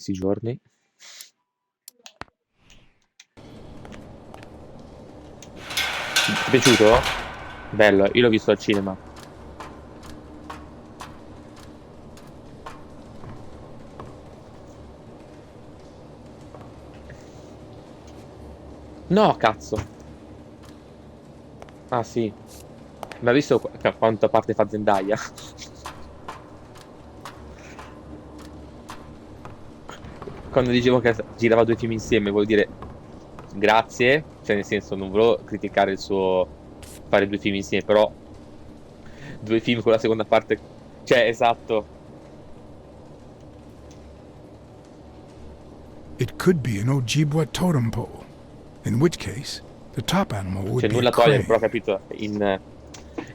questi giorni. Ti è piaciuto? Bello, io l'ho visto al cinema. No, cazzo. Ah, sì. Ma hai visto quanta parte fa Zendaya? Quando dicevo che girava due film insieme, vuol dire grazie, cioè nel senso non volevo criticare il suo fare due film insieme, però due film con la seconda parte, cioè esatto, It could be an Ojibwa totem pole, in which case the top animal would cioè be a nulla togliere, però crane. capito,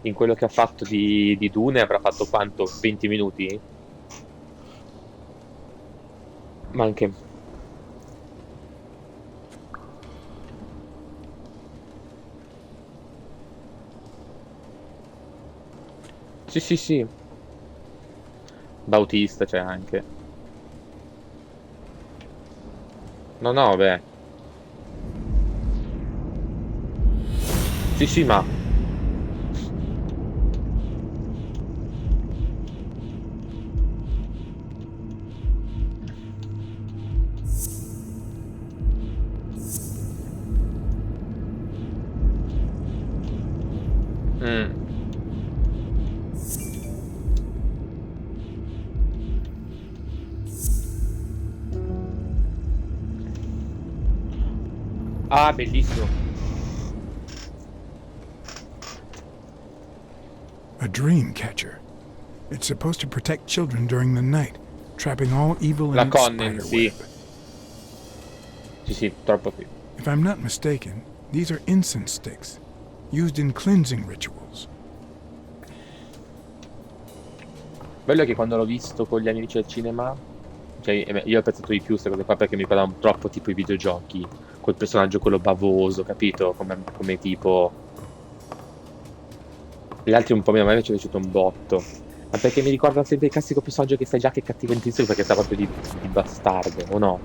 in quello che ha fatto di Dune avrà fatto quanto? 20 minuti? Ma anche... Sì, sì, sì, Bautista c'è anche. No, no, beh. Sì, sì, ma... Mm. Ah, bellissimo. A dream catcher. It's supposed to protect children during the night, trapping all evil in La its Connen, spider sì. web. Sì, sì, troppo qui. If I'm not mistaken, these are incense sticks, used in cleansing rituals. Bello è che quando l'ho visto con gli amici al cinema, cioè io ho apprezzato di più queste cose qua perché mi ricordavano troppo tipo i videogiochi, quel personaggio quello bavoso, capito? Come tipo... Gli altri un po' meno, a me ci è piaciuto un botto. Ma perché mi ricorda sempre il classico personaggio che sai già che è cattivo in tizio perché sta proprio di bastardo, o no?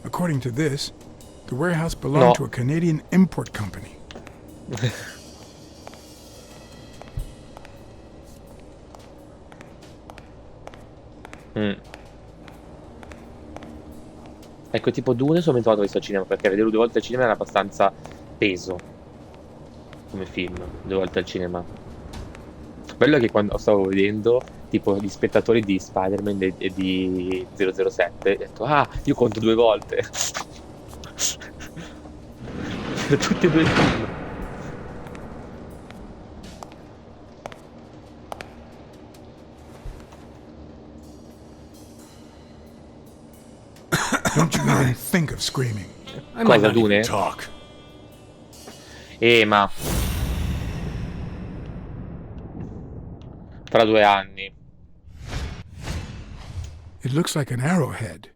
According to this, the warehouse belonged No. to a Canadian import company. Mm. Ecco, tipo Dune sono trovato questo al cinema perché vederlo due volte al cinema era abbastanza peso come film, due volte al cinema. Bello è che quando stavo vedendo, tipo, gli spettatori di Spider-Man e di 007, ho detto, ah, io conto due volte. Per tutti e due i film. Don't you even think of screaming. I might Cosa, not even Dune? talk. Ma tra 2 anni. It looks like an arrowhead.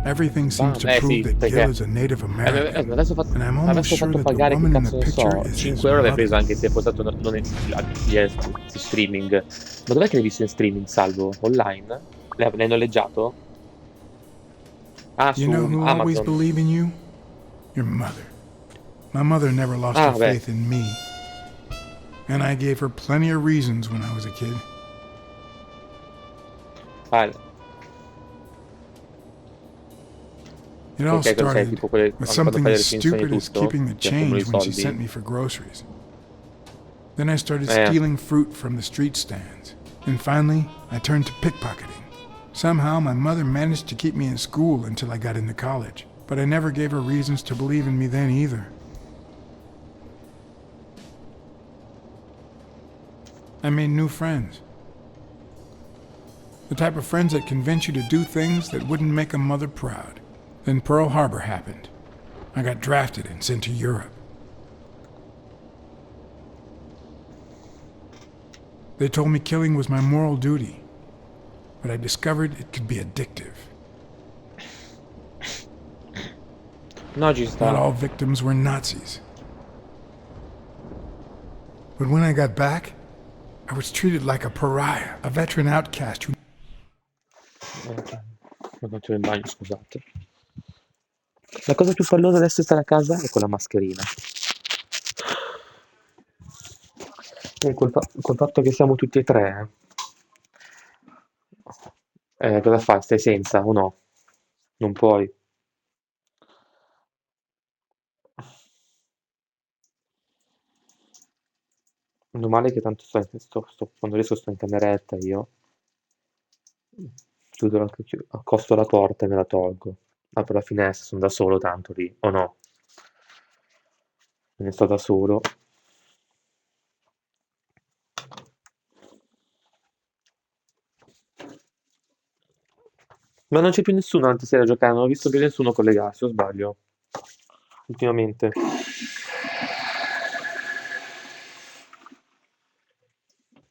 Everything seems to prove Sì, that perché Gil is a Native American, and I'm almost adesso ho sure fatto that the pagare, che woman in the cazzo ne picture so, is his 5 euro avrei preso mother. anche se fosse stato non in streaming. Ma dov'è che l'hai visto in streaming, Salvo? Online? L'hai noleggiato? Ah, You know su who always Amazon. believed in you? Your mother. My mother never lost her Ah, beh. faith in me, and I gave her plenty of reasons when I was a kid. Ah, It all ok, cosa sei? started Tipo quelle, with quando something fai le as recensioni e stupid as tutto? keeping the Ti accumuli i change when she sent soldi? me for groceries. Then I started Eh. stealing fruit from the street stands. And finally, I turned to pickpocketing. Somehow, my mother managed to keep me in school until I got into college. But I never gave her reasons to believe in me then either. I made new friends. The type of friends that convince you to do things that wouldn't make a mother proud. Then Pearl Harbor happened. I got drafted and sent to Europe. They told me killing was my moral duty, but I discovered it could be addictive. No, ci Not sta. all victims were Nazis. But when I got back, I was treated like a pariah, a veteran outcast who Ho fatto in bagno, scusate. La cosa più pallosa adesso di stare a casa è con la mascherina. E col fatto che siamo tutti e tre. Cosa fai? Stai senza o no? Non puoi. Meno male che tanto quando riesco sto in cameretta io. Accosto la porta e me la tolgo. Apro la finestra, sono da solo tanto lì, o no? Me ne sto da solo. Ma non c'è più nessuno anche stasera a giocare, non ho visto più nessuno collegarsi, o sbaglio? Ultimamente.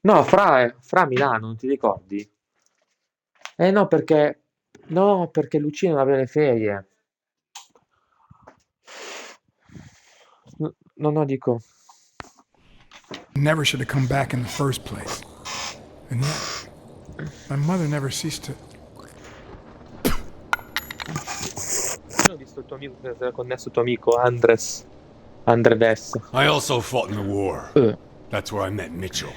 No, fra Milano, non ti ricordi? No, perché. No, perché Lucia non aveva le ferie. No, no, dico. never should have come back in the first place. And yet, my mother never ceased to... Io ho visto il tuo amico che si era connesso, il tuo amico Andreves. I also fought in the war. Eh, That's where I met Mitchell.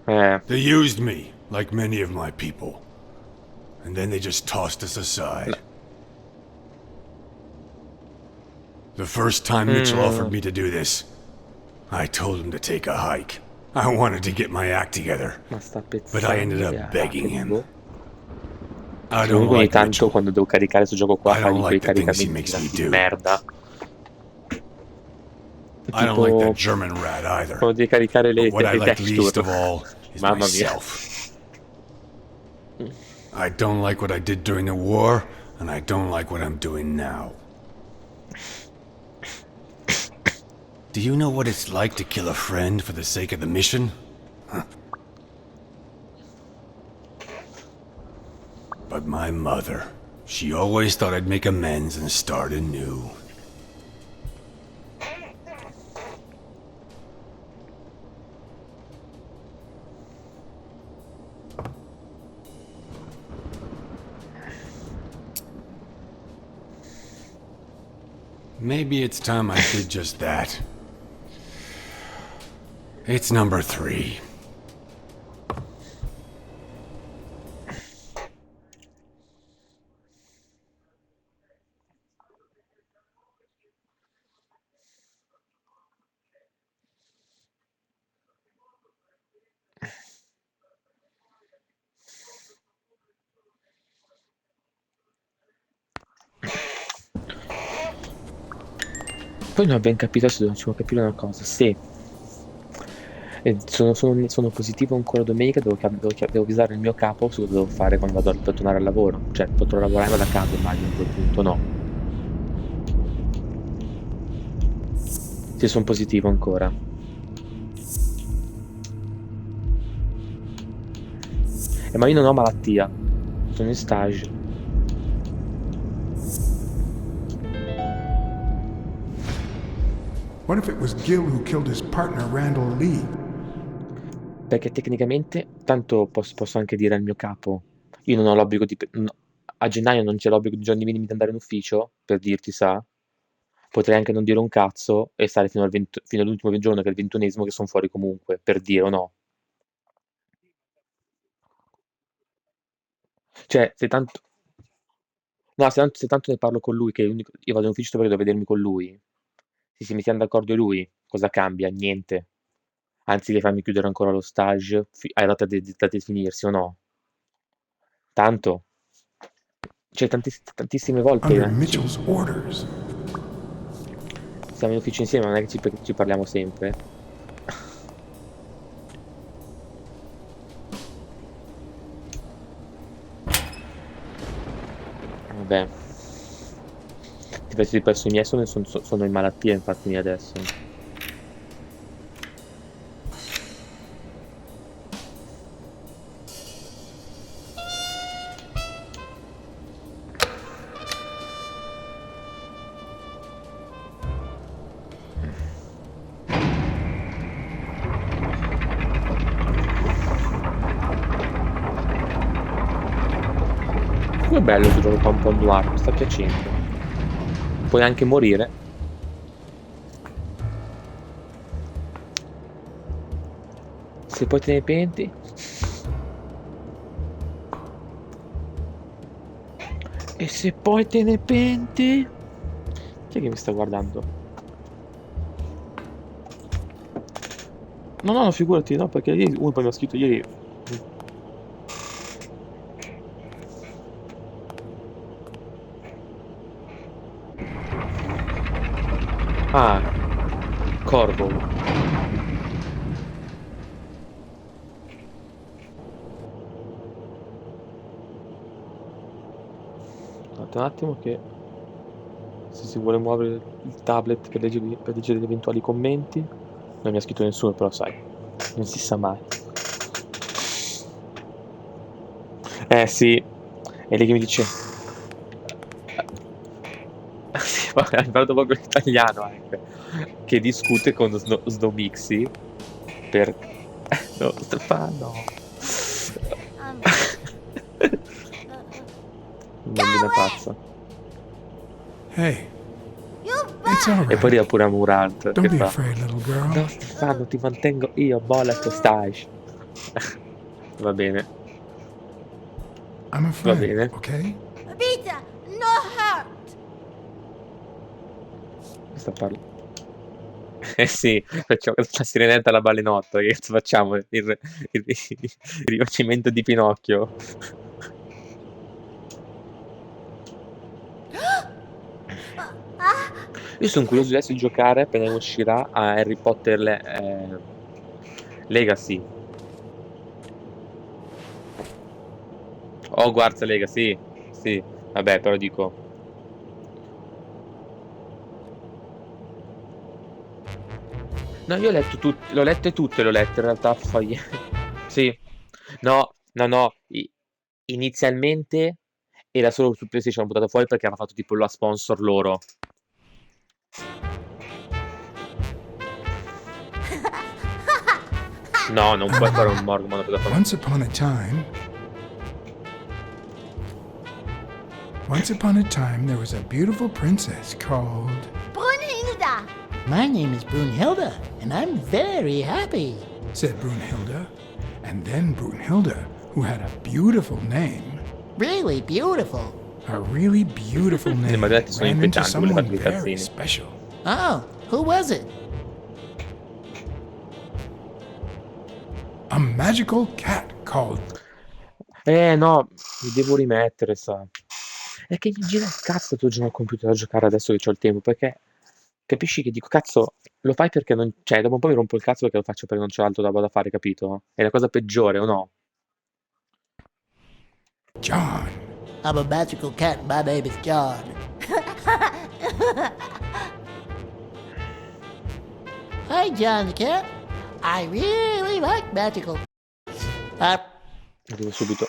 eh, They used me, like many of my people. And then they just tossed us aside. The first time Mitchell offered me to do this, I told him to take a hike. I wanted to get my act together, ma sta but I ended pezzando. up begging him. Boh. I don't Comunque ogni like tanto Mitchell. quando devo caricare questo gioco qua, I don't fai quei like the things he caricamenti makes me di do. merda. I don't like Tipo, that German rat either. quando devi caricare But what I le like least texture. of all is Mamma mia. myself. I don't like what I did during the war, and I don't like what I'm doing now. Do you know what it's like to kill a friend for the sake of the mission? Huh. But my mother, she always thought I'd make amends and start anew. Maybe it's time I did just that. It's number 3. Poi non abbiamo capito, adesso dobbiamo capire una cosa. Se sono positivo ancora domenica, devo avvisare il mio capo su cosa devo fare quando vado per tornare al lavoro. Cioè, potrò lavorare da casa, immagino, a quel punto, no. Se sono positivo ancora. Ma io non ho malattia. Sono in stage. What if it was Gil who killed his partner, Randall Lee? Perché tecnicamente, tanto posso anche dire al mio capo, io non ho l'obbligo a gennaio non c'è l'obbligo di giorni minimi di andare in ufficio, per dirti, sa? Potrei anche non dire un cazzo e stare fino all'ultimo giorno, che è il 21esimo, che sono fuori comunque, per dire o no. Cioè, se tanto... No, se tanto ne parlo con lui, che io vado in ufficio perché devo vedermi con lui. Se si mettiamo d'accordo lui, cosa cambia? Niente. Anzi, che farmi chiudere ancora lo stage, a data di finirsi o no? Tanto, cioè tantissime volte Under Mitchell's orders. siamo in ufficio insieme, non è che ci parliamo sempre. Vabbè. Ti penso di perso i miei sono in malattia, infatti, adesso. Comunque è bello il gioco qua, un po' noir, mi sta piacendo. Puoi anche morire. Se poi te ne penti. E se poi te ne penti. Chi è che mi sta guardando? No, no, figurati, no, perché ieri uno poi mi ha scritto ieri. Ah, Corvo. Aspetta un attimo che se si vuole muovere il tablet per leggere gli eventuali commenti. Non mi ha scritto nessuno, però sai, non si sa mai. Sì, è lì che mi dice. Sì, ma ha imparato proprio l'italiano anche. Che discute con Snomixi per. No, Stefano. Bambina pazza. Hey, it's all E poi right. arriva pure a Murant Don't che be fa. afraid, little girl. No, Stefano, ti mantengo io, bolla e stage. Va bene, I'm va afraid, bene. okay? Peter, no hurt. Sta parlando. Eh sì, facciamo la sirenetta alla balenotto. Che cazzo facciamo? Il rifacimento di Pinocchio. Io sono curioso adesso di giocare appena uscirà a Harry Potter Legacy. Hogwarts Legacy. Sì, vabbè, però dico. No, io ho letto tutte, l'ho lette tutte, l'ho lette in realtà. Sì, no, no, no. Inizialmente era solo su PlayStation buttato fuori perché hanno fatto tipo la sponsor loro. No, non puoi fare un morgo monoplataforma. Once upon a time, there was a beautiful princess called... Brunhilda. My name is Brunhilde, and I'm very happy. said Brunhilde. And then Brunhilde, who had a beautiful name, Really beautiful. a really beautiful name, modelletti sono ran into inquietanti, someone quelle fatte very dai calzini. special. Oh, who was it? A magical cat called... No, mi devo rimettere, sa. È che mi gira il cazzo tu giocare al computer a giocare adesso che ho il tempo, perché capisci che dico, cazzo, lo fai perché non. Cioè, dopo un po' mi rompo il cazzo perché lo faccio perché non c'ho altro da fare, capito? È la cosa peggiore, o no? John. I'm a magical cat. My name is John. Hi, John the cat. I really like magical. Arrivo subito.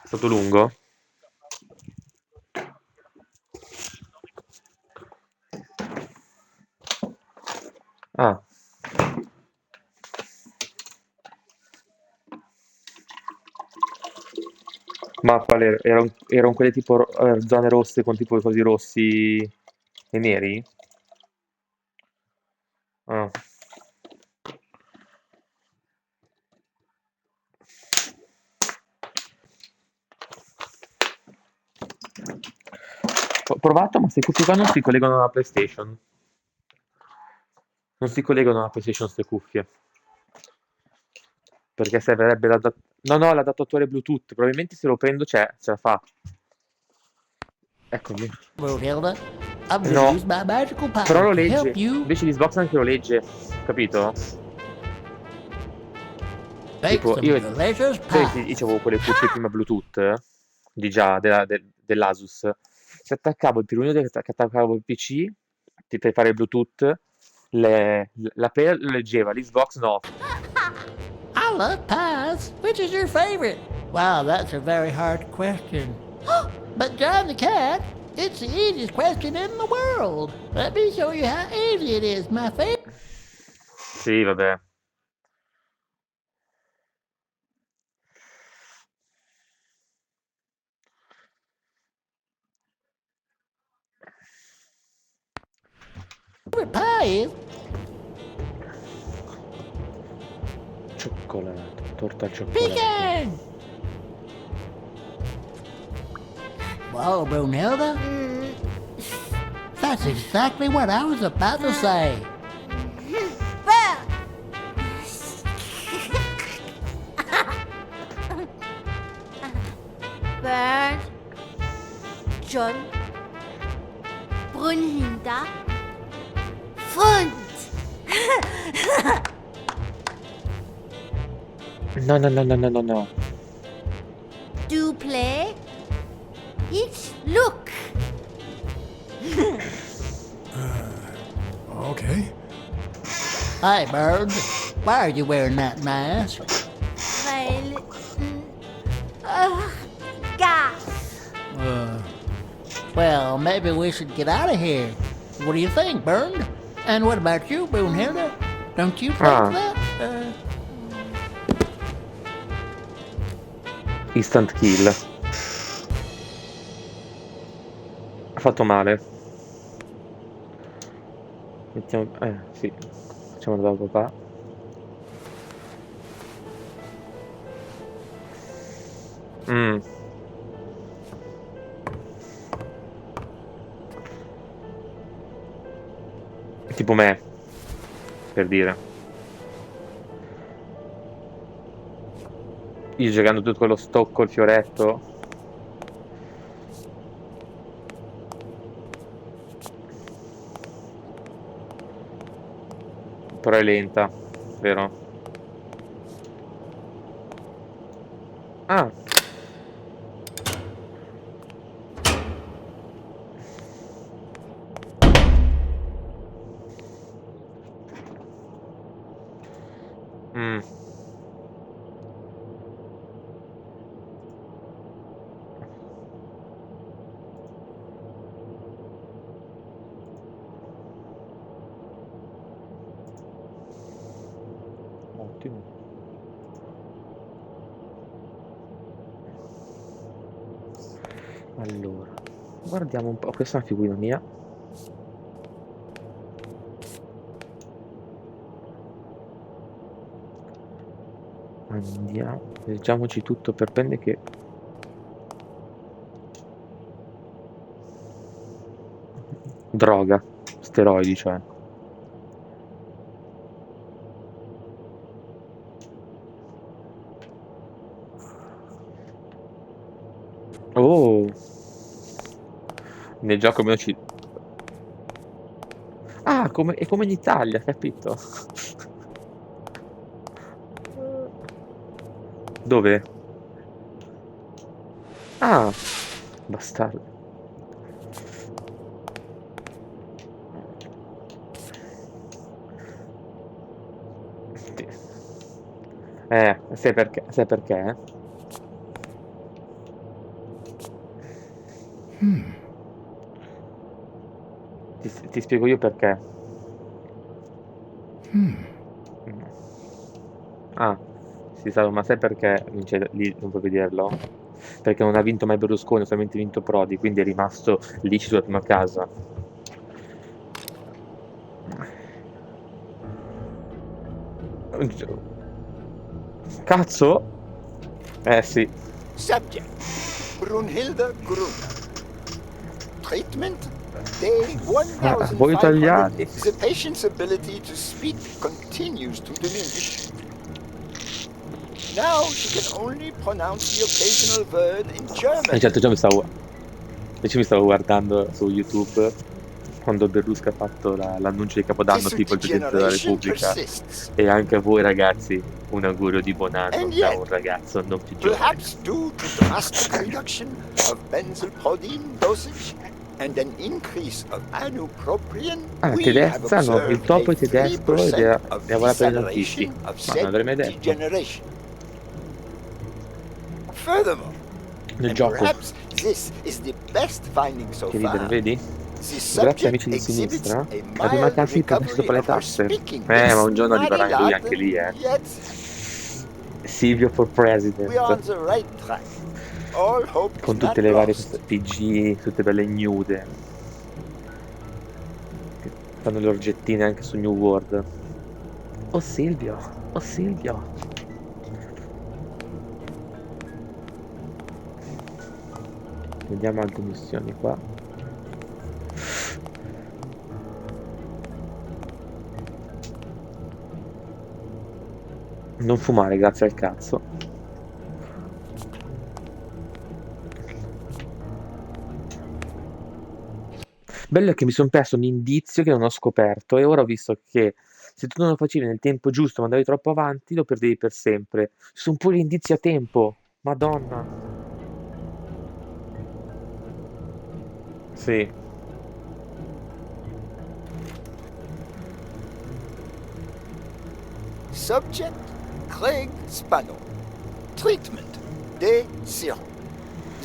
È stato lungo? Ah. Ma quale? Erano quelle tipo zone rosse con tipo i cosi rossi e neri? Ah. Ho provato, ma queste cuffie qua non si collegano alla PlayStation. Non si collegano alla PlayStation queste cuffie. Perché servirebbe No, no, l'adattatore Bluetooth. Probabilmente se lo prendo ce la fa. Eccomi. Brunhilde, I'm gonna No. use my magical power Però lo to legge. help you. Invece di Xbox anche lo legge. Capito? Take Tipo, some io delicious sai che pie. dicevo quelle cuffie prima Bluetooth? dell'Asus. Se attaccavo il pirulino che attaccavo il PC per fare il Bluetooth, la player lo leggeva, l'Xbox no. I love pies. Which is your favorite? Wow, that's a very hard question. But John the Cat, it's the easiest question in the world. Let me show you how easy it is, my favorite Sì, vabbè. pie is. Cioccolato, torta al cioccolato. Pecan! Whoa, Brunhilde? That's exactly what I was about to say. Well. Bernd. John. Brunhilda. Fund. No. Do play. It's look. Okay. Hey, Bird. Why are you wearing that mask? Weil. Gas. Well, maybe we should get out of here. What do you think, Bird? And what about you, Brunhilde? Don't you think that? Instant kill. Ha fatto male. Mettiamo... sì. Facciamo da papà. Tipo me, per dire. Io giocando tutto quello stocco, il fioretto. Però è lenta, vero? Ah! Ottimo. Allora, guardiamo un po'. Questa è una figurina mia. Andiamo, leggiamoci tutto per bene che... Droga, steroidi, cioè. Oh! Nel gioco almeno ci... Ah, è come in Italia, capito? Dove? Ah! Bastardo. Sì. Sai perché? Sai perché? Ti spiego io perché. Ah, si sa, ma sai perché lì non puoi vederlo? Perché non ha vinto mai Berlusconi, ha solamente vinto Prodi, quindi è rimasto lì sulla prima casa. Cazzo? Sì. Subject: Brunhilde Gruner. Treatment: Day 1500. Voi italiani. The patient's ability to speak continues to diminish. Now she can only pronounce the occasional word in German. Certo, già mi stavo guardando su YouTube quando Berlusconi ha fatto l'annuncio di Capodanno, tipo il Presidente della Repubblica. E anche voi ragazzi Un augurio di buon anno And da yet, un ragazzo non più giovane. perhaps due to drastic reduction of benzylprodine dosage and an increase of anopropion, Ah, we have tedesca, no, il observed topo a è tedesco ed 3% of ne avrà per i nautisti. deceleration of Ma said non l'avrei mai detto. degeneration. Furthermore, Nel and gioco, perhaps this is the best finding so che ridere, far, vedi? the Grazie subject amici di exhibits sinistra. a La prima mild casa si prende sotto recovery le of her tasse. speaking. Ma un It's giorno arriverà not a lui lot, anche lì, yet Silvio for we are on president. the right track. All hope is Con not tutte le varie lost. PG, tutte belle nude. Che fanno le orgettine anche su New World. Oh Silvio, oh Silvio. Vediamo altre missioni qua. Non fumare, grazie al cazzo. Bello è che mi sono perso un indizio che non ho scoperto e ora ho visto che se tu non lo facevi nel tempo giusto ma andavi troppo avanti lo perdevi per sempre. Ci sono pure indizi a tempo. Madonna. Sì. Subject Craig Spano. Treatment Day 0.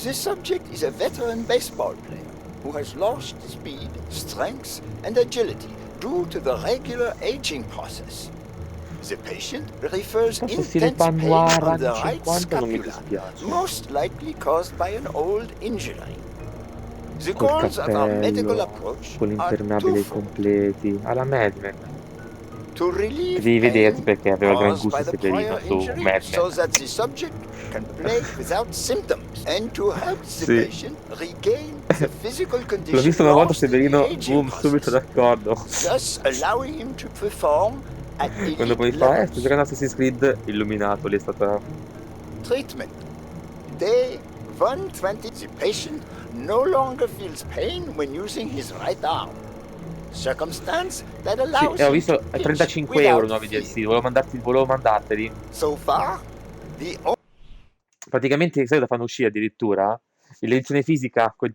The subject is a veteran baseball player who has lost speed, strength, and agility due to the regular aging process. The patient refers Questo stile intense pain Panoir on the anni right 50 non mi scapula, dispiace. most likely caused by an old injury. The Col goals of our medical cappello, approach con are l'impermeabile twofold. completi, alla Mad Men. To Che relieve devi vederti pain perché aveva gran caused by gusto the Severino prior su injury Mad so Men. that the subject can play without symptoms and to help the Sì. patient regain the physical L'ho condition visto una volta lost in the Severino, aging boom, subito process, d'accordo. thus allowing him to perform at Quando poi elite fa, sto levels. giocando Assassin's Creed illuminato, lì è stata... Treatment. Day 120. The patient no longer feels pain when using his right arm. Circumstance that Sì, allows ho him visto to pitch 35 without euro nuovi fear. DLC, volevo mandarteli. So far, the Praticamente, sai, la fanno uscire addirittura? L'edizione fisica col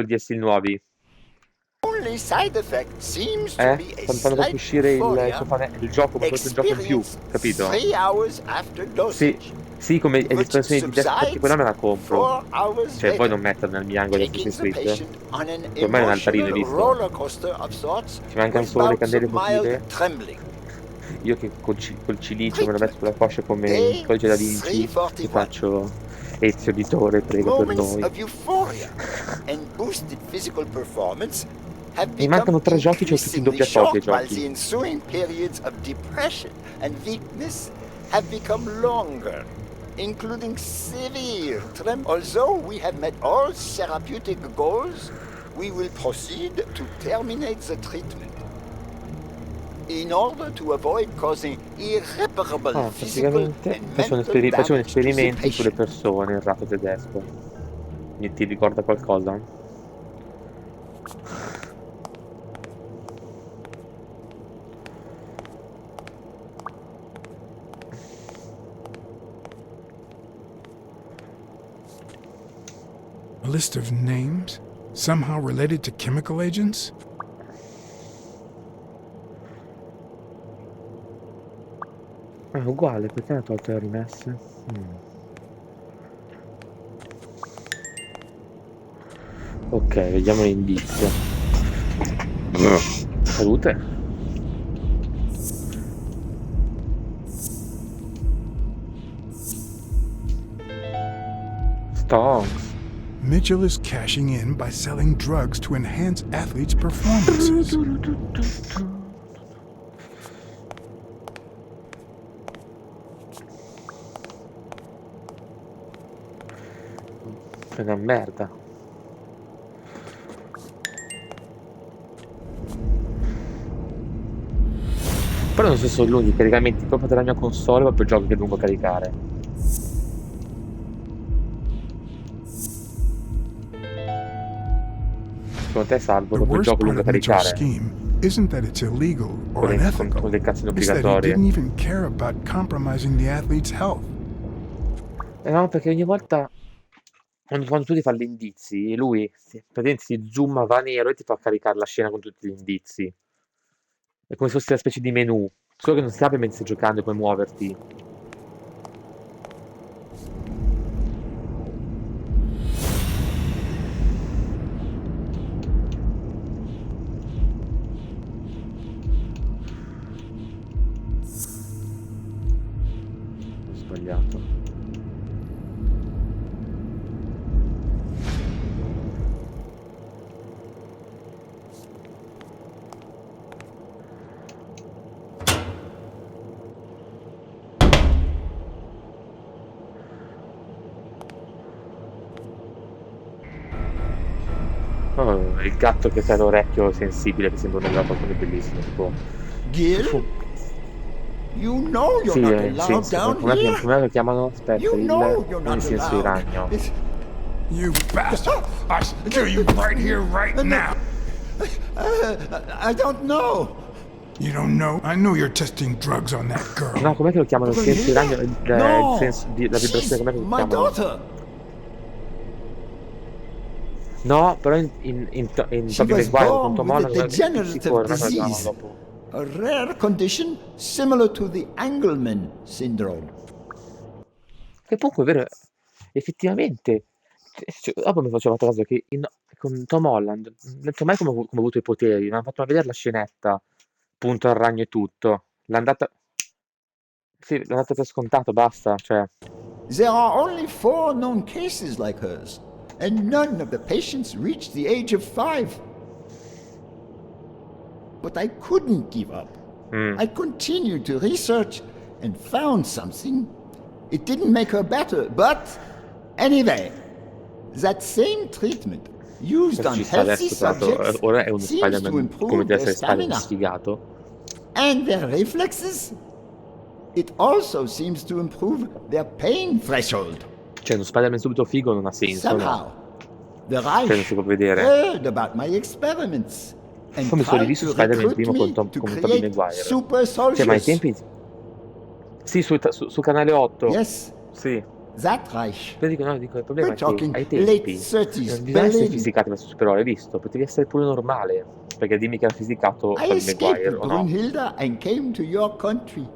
DLC nuovi. only side effect seems to be a Fanno proprio slight uscire euphoria il gioco, come fosse un gioco in più, experienced capito? 3 hours after Sì, dosage, sì, come which l'espansione di Death Party, quella me la subsides compro. 4 hours Cioè, poi later, non metterla nel mio angolo di taking Assassin's the Creed. patient on an Che ormai è un altarino, hai emotional visto? roller coaster of sorts Ci mancano with solo le bouts of candele mild votive. trembling. Io che col cilicio me lo metto sulla coscia come Day il codice da Vinci, ti 341. faccio Ezio Auditore, prega per Moments noi. of euphoria and boosted physical performance have Mi become mancano 3 giochi, c'ho tutti in increasingly doppia copia i short, while giochi. the ensuing periods of depression and weakness have become longer, including severe tremor. Although we have met all therapeutic goals, we will proceed to terminate the treatment in order to avoid causing irreparable Ah, physical praticamente and mental facevano damage to the esperimenti sulle patient. persone, il rato tedesco. Ti ricorda qualcosa? A list of names? Somehow related to chemical agents? È uguale, perché ne ha tolte le rimesse? Ok, vediamo l'indizio. Salute. Stonks. Mitchell is cashing in by selling drugs to enhance athletes' performances. È una merda. Però non so se sono l'unico, i caricamenti proprio della mia console, proprio giochi che devo caricare. Secondo te salvo The proprio il worst gioco part lungo of Mitchell's caricare? scheme isn't that it's illegal or Con unethical. le cazzine It's that he obbligatorie. didn't even care about compromising the athlete's health. No, perché ogni volta quando tu ti fai gli indizi, lui praticamente si zooma, va nero e ti fa caricare la scena con tutti gli indizi. È come se fosse una specie di menu, solo che non si apre mentre stai giocando e puoi muoverti. Ho sbagliato. Oh, il gatto che ha l'orecchio sensibile che sembra una della qualcosa di bellissimo, tipo... Gil? You know you're Sì, not sì, allowed sì, down come here. lo chiamano? Aspetta, You know you're il not silenzio di allowed. ragno. You bastard! I'll kill you right here, right now! I don't know. You don't know? I know you're testing drugs on that girl. No, com'è che lo chiamano? Il silenzio di ragno? No, Il senso di... La she's vibrazione, com'è che lo my chiamano? daughter. No, però in She Tobey was Maguire born con Tom with a Holland non è degenerative sicuro, non lo chiamano disease. dopo. A rare condition similar to the Engelman syndrome. Che comunque è vero, effettivamente, dopo mi facevo caso che con Tom Holland, non so mai come ha avuto i poteri, non hanno fatto vedere la scenetta, punto al ragno e tutto. L'ha andata... Sì, l'ha data per scontato, basta, cioè... There are only 4 known cases like hers, and none of the patients reached the age of 5. But I couldn't give up. I continued to research and found something. It didn't make her better, but anyway, that same treatment used on Ci sta healthy adesso, tra l'altro, subjects ora è uno seems to Spider-Man come improve deve their essere Spider-Man stamina sfigato. and their reflexes. It also seems to improve their pain threshold. Cioè, uno Spider-Man subito figo non ha senso, no? Somehow, the Cioè, non Reich si può vedere. heard about my experiments and Come sono tried rivisto to Spider-Man recruit primo me con to Tobey create Maguire. super Cioè, ma ai soldiers. tempi... Sì, su Canale 8. Yes, Sì. that Reich. Però dico, no, dico, il problema We're è che talking ai late tempi 30s, non bisogna essere Berlin. fisicati verso supereroe, hai visto? Potevi essere pure normale. Perché dimmi che era fisicato I Tobey escaped Maguire, with o no? Brunhilde and came to your country.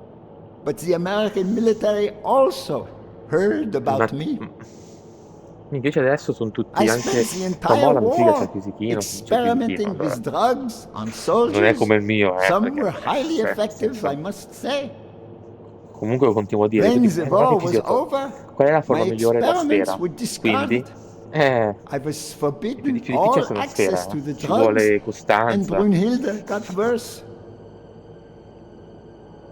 But the American military also heard about me. Invece adesso sono tutti, I anche spent the Tom entire Holland, figa, c'è war il fisichino, c'è il experimenting fisichino, with drugs on soldiers. non è come il mio, Some perché, were highly nel effective, senso, I must say. comunque lo continuo a dire, When quindi, the guarda war che was idiota, over, qual è la forma my migliore della experiments sfera? were Quindi, discarded. I was più forbidden difficile all c'è una sfera, access to the ci drugs, vuole and costanza. Brunhilde got worse.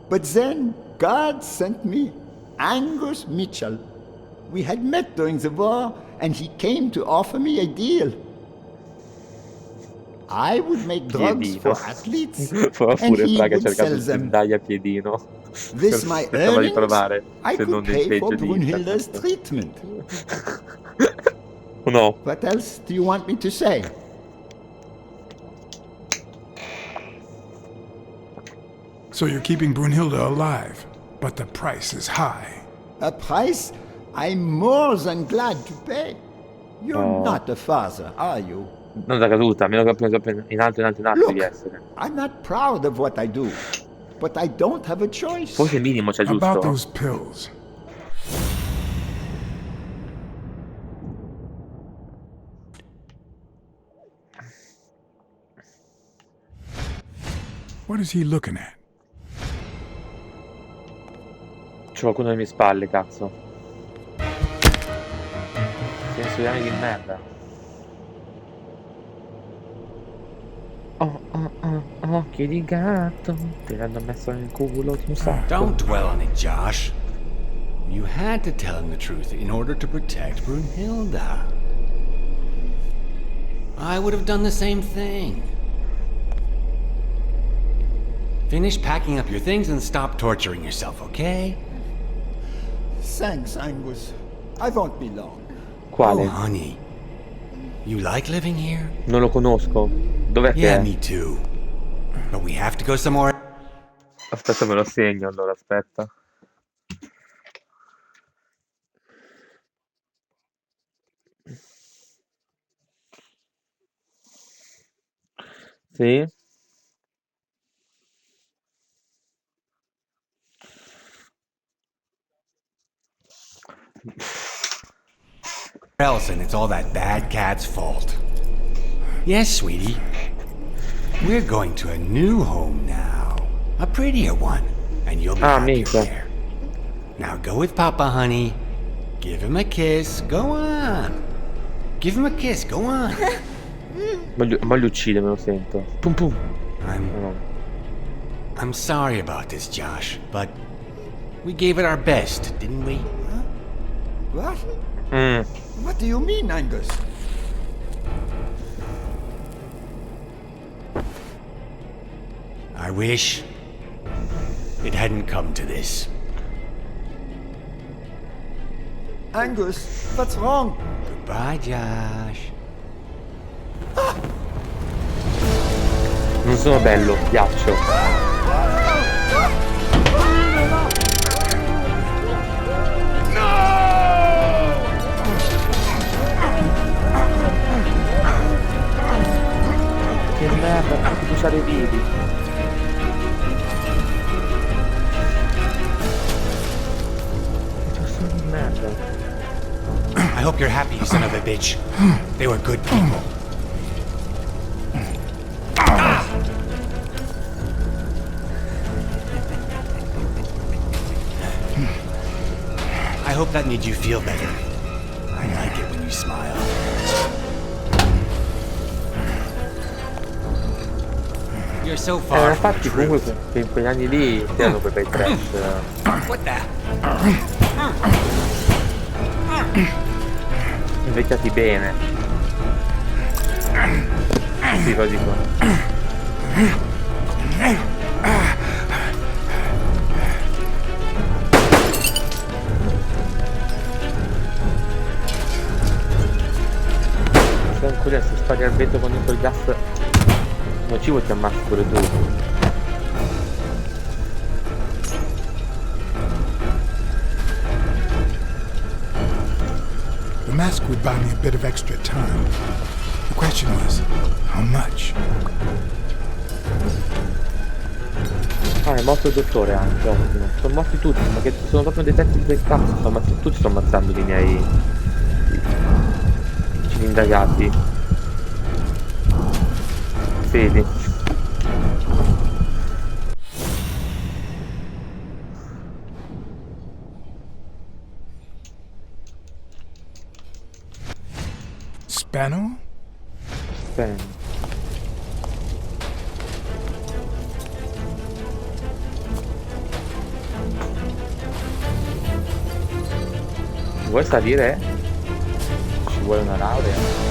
But then God sent me Angus Mitchell. We had met during the war, and he came to offer me a deal. I would make drugs Piedino. for athletes, Fa and pure he Fraga would cercato sell di them. Zendaya Piedino. With my Aspettava di earnings, trovare, I se non could nel pay for peggio di Brunhilde's internet. treatment. No, What else do you want me to say? So you're keeping Brunhilde alive, but the price is high. A price I'm more than glad to pay. You're Oh. not a father, are you? non da caduta, a meno che abbia preso in alto devi Look, essere. I'm not proud of what I do, but I don't have a choice. Forse il minimo c'è About giusto. those pills. What is he looking at? C'è qualcuno alle mie spalle, cazzo. Senso di anni di merda. Occhi di gatto, te l'hanno messo nel culo di un sacco. Don't dwell on it, Josh. You had to tell him the truth in order to protect Brunhilde. I would have done the same thing. Finish packing up your things and stop torturing yourself, okay? Thanks, Angus. I won't be long. Quale? Oh, honey. You like living here? Non lo conosco. Dov'è che Yeah, è? me too. but we have to go somewhere. Aspetta, me lo segno allora, aspetta. Sì? else, and it's all that bad cat's fault. Yes, sweetie. We're going to a new home now. A prettier one. And you'll be happier minchia. there. Now go with Papa, honey. Give him a kiss. Go on. Give him a kiss. Go on. Ma li uccide, me lo sento. Pum pum. No. I'm sorry about this, Josh, but we gave it our best, didn't we? What? Mm. What do you mean, Angus? I wish it hadn't come to this. Angus, what's wrong? Goodbye, Josh. Non sono bello, ghiaccio. Che merda, fatti bruciare vivi. Che sono di merda. I hope you're happy, you son of a bitch. They were good people. I hope that made you feel better. I like it when you smile. You're so far from the Infatti comunque truth. in quegli anni lì erano quei bei trash. What the? Invecchiati bene. Sì, lo dico. Sono curioso, se spari al vento con dentro il gas nocivo ti ammazzi pure tu. The mask would buy me a bit of extra time. The question was, how much? Ah, è morto il dottore anche, ottimo. Sono morti tutti, ma che sono proprio dei pezzi del cazzo. Tutti sto ammazzando i miei indagati. Vedi? Spano? Bene. Vuoi salire? Ci vuole una laurea?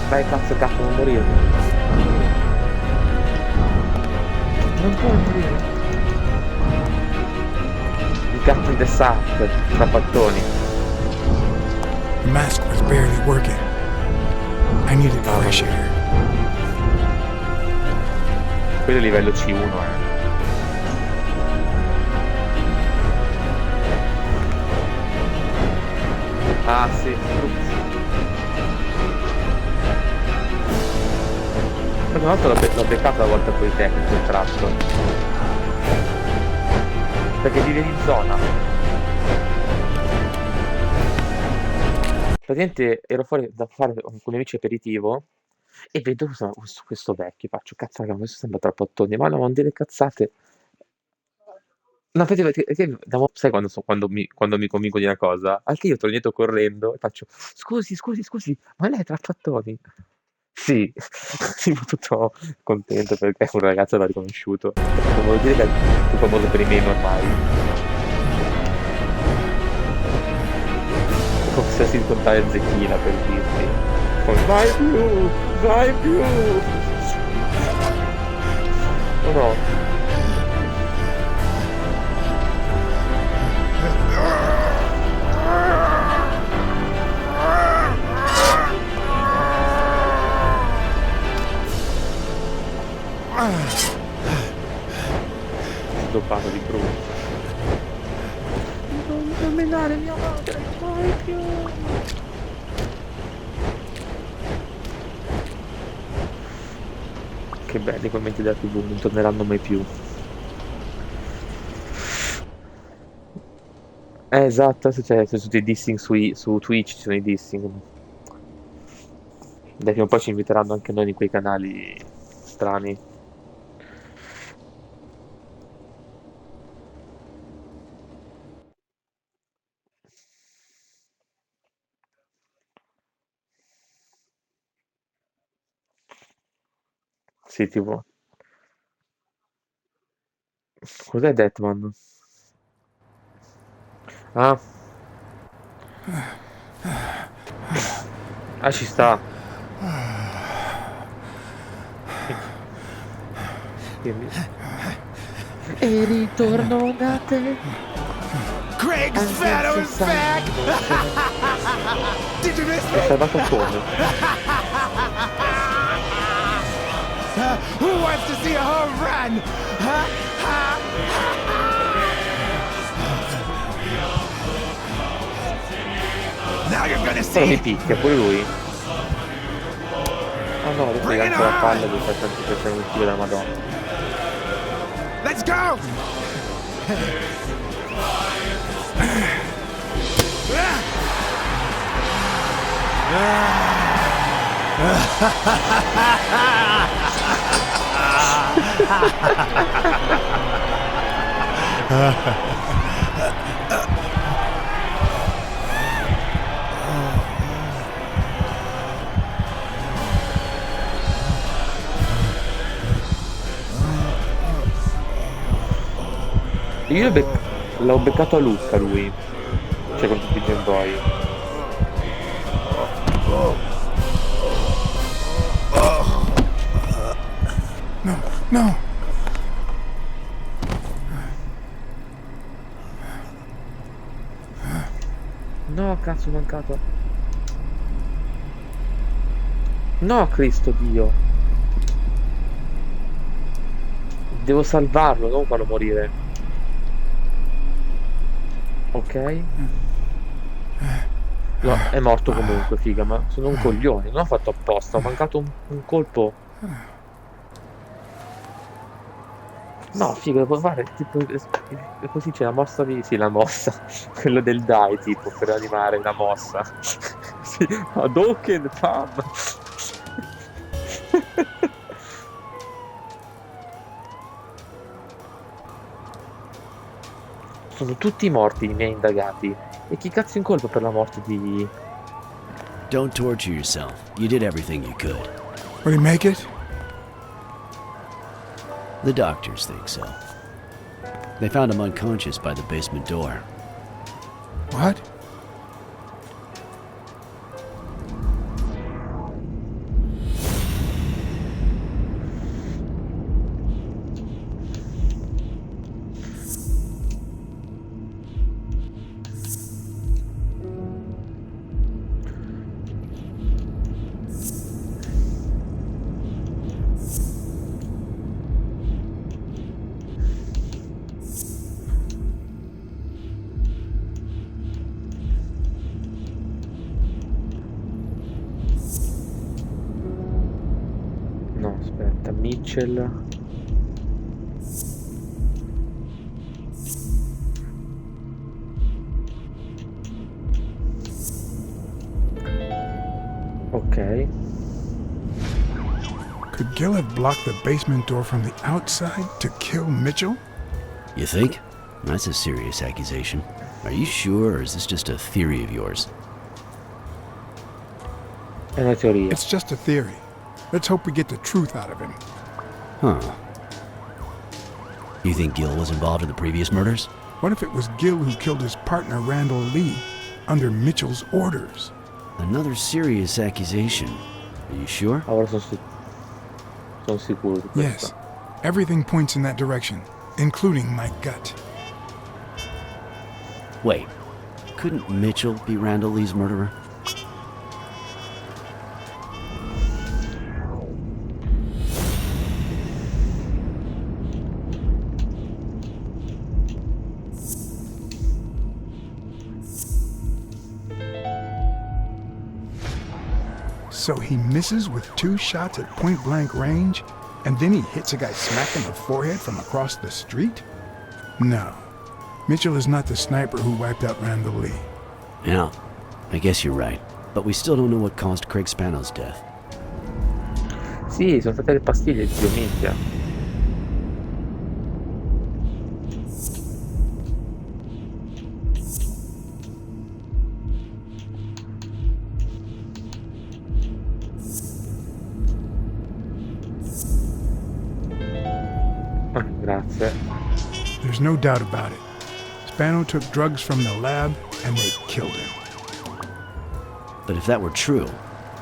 Vai cazzo gatto, non morire. Non puoi morire. Il gatto in the sack, strappattoni. The mask was barely working. I needed fresh air. Quello è livello C1, Ah sì. Una volta l'ho beccato una volta con i tecnici il tratto. Perché vive in zona. Praticamente ero fuori da fare con i miei amici aperitivo e vedo questo vecchio, faccio cazzo raga, questo sembra troppo attoni, ma no, non dire cazzate. No, sai quando mi convinco di una cosa? Anche io torno indietro correndo e faccio scusi, ma lei è Trapattoni? Sì, tipo tutto contento perché un ragazzo l'ha riconosciuto. Non vuol dire che è più famoso per i meme ormai. È come se si incontrare Zecchina per dirti. Vai più! Oh no. Dopato di brutto. Non camminare mia madre, mai più. Che belli i commenti della TV, non torneranno mai più. Esatto, adesso c'è tutti i dissing su Twitch, ci sono i dissing. Dai, prima o poi ci inviteranno anche noi in quei canali strani. Sì, tipo. Cos'è Deathman? Ah, ci sta. Quindi- E ritorno da te. Craig's Fato's back! Did you miss È me? salvato come? Who wants to see a home run? Now you're gonna Però mi see. picchia pure lui. Ah no, adesso gli lancio la palla che fa tanto per un tiro della Madonna. Let's go! Io l'ho beccato a Lucca lui. Cioè con tutti i Game Boy. No, no. No, cazzo, ho mancato. No, Cristo Dio. Devo salvarlo, non farlo morire. Ok. No, è morto comunque, figa, ma sono un coglione. Non ho fatto apposta, ho mancato un colpo. No, figa, devo fare tipo così c'è la mossa di. Sì, la mossa. Quello del die, tipo, per animare una mossa. Sì, Hadouken, pam. Sono tutti morti i miei indagati. E chi cazzo in colpa per la morte di. Don't torture yourself. You did everything you could. Will he make it? The doctors think so. They found him unconscious by the basement door. What? No, aspetta, Mitchell. Ok. Could Gil have blocked the basement door from the outside to kill Mitchell? You think? That's a serious accusation. Are you sure, or is this just a theory of yours? È una teoria. It's just a theory. Let's hope we get the truth out of him. Huh. You think Gil was involved in the previous murders? What if it was Gil who killed his partner Randall Lee under Mitchell's orders? Another serious accusation. Are you sure? Ora sono sicuro di questo. Yes. Everything points in that direction, including my gut. Wait. Couldn't Mitchell be Randall Lee's murderer? So he misses with 2 shots at point-blank range, and then he hits a guy smack in the forehead from across the street? No. Mitchell is not the sniper who wiped out Randall Lee. Yeah, I guess you're right. But we still don't know what caused Craig Spano's death. Sì, sono state le pastiglie, zio, minchia. Ah, grazie. There's no doubt about it. Spano took drugs from the lab, and they killed him. But if that were true,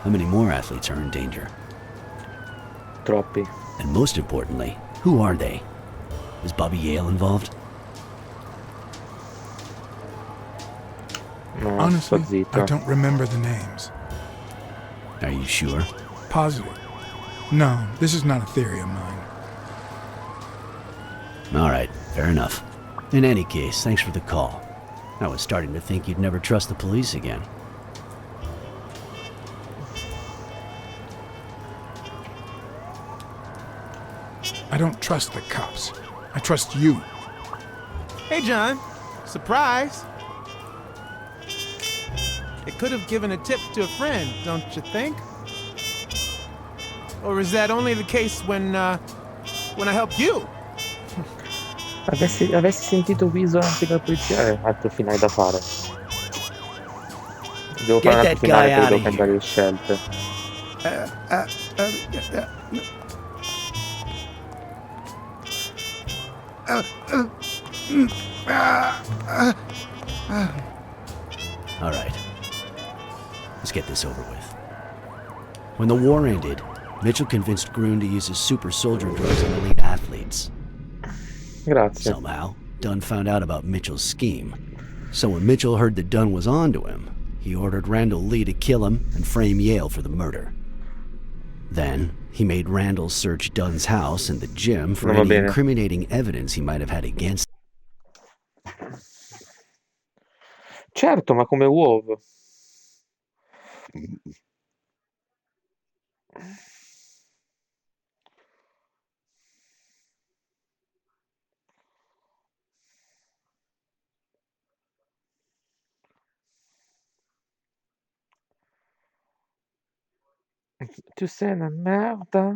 how many more athletes are in danger? Troppi. And most importantly, who are they? Is Bobby Yale involved? No, Honestly, sto zitto. I don't remember the names. Are you sure? Positive. No, this is not a theory of mine. All right, fair enough. In any case, thanks for the call. I was starting to think you'd never trust the police again. I don't trust the cops. I trust you. Hey, John. Surprise. It could have given a tip to a friend, don't you think? Or is that only the case when I help you? Avessi sentito Wiso anche dal polizia, altro finale da fare. Devo fare un Get altro that finale, guy poi out devo of cambiare here. le scelte. All right. Let's get this over with. When the war ended, Mitchell convinced Grun to use his super soldier drugs on elite athletes. Grazie. Somehow, Dunn found out about Mitchell's scheme. So when Mitchell heard that Dunn was onto him, he ordered Randall Lee to kill him and frame Yale for the murder. Then, he made Randall search Dunn's house and the gym for Non va any bene. incriminating evidence he might have had against Certo, ma come uovo. Tu sei una merda.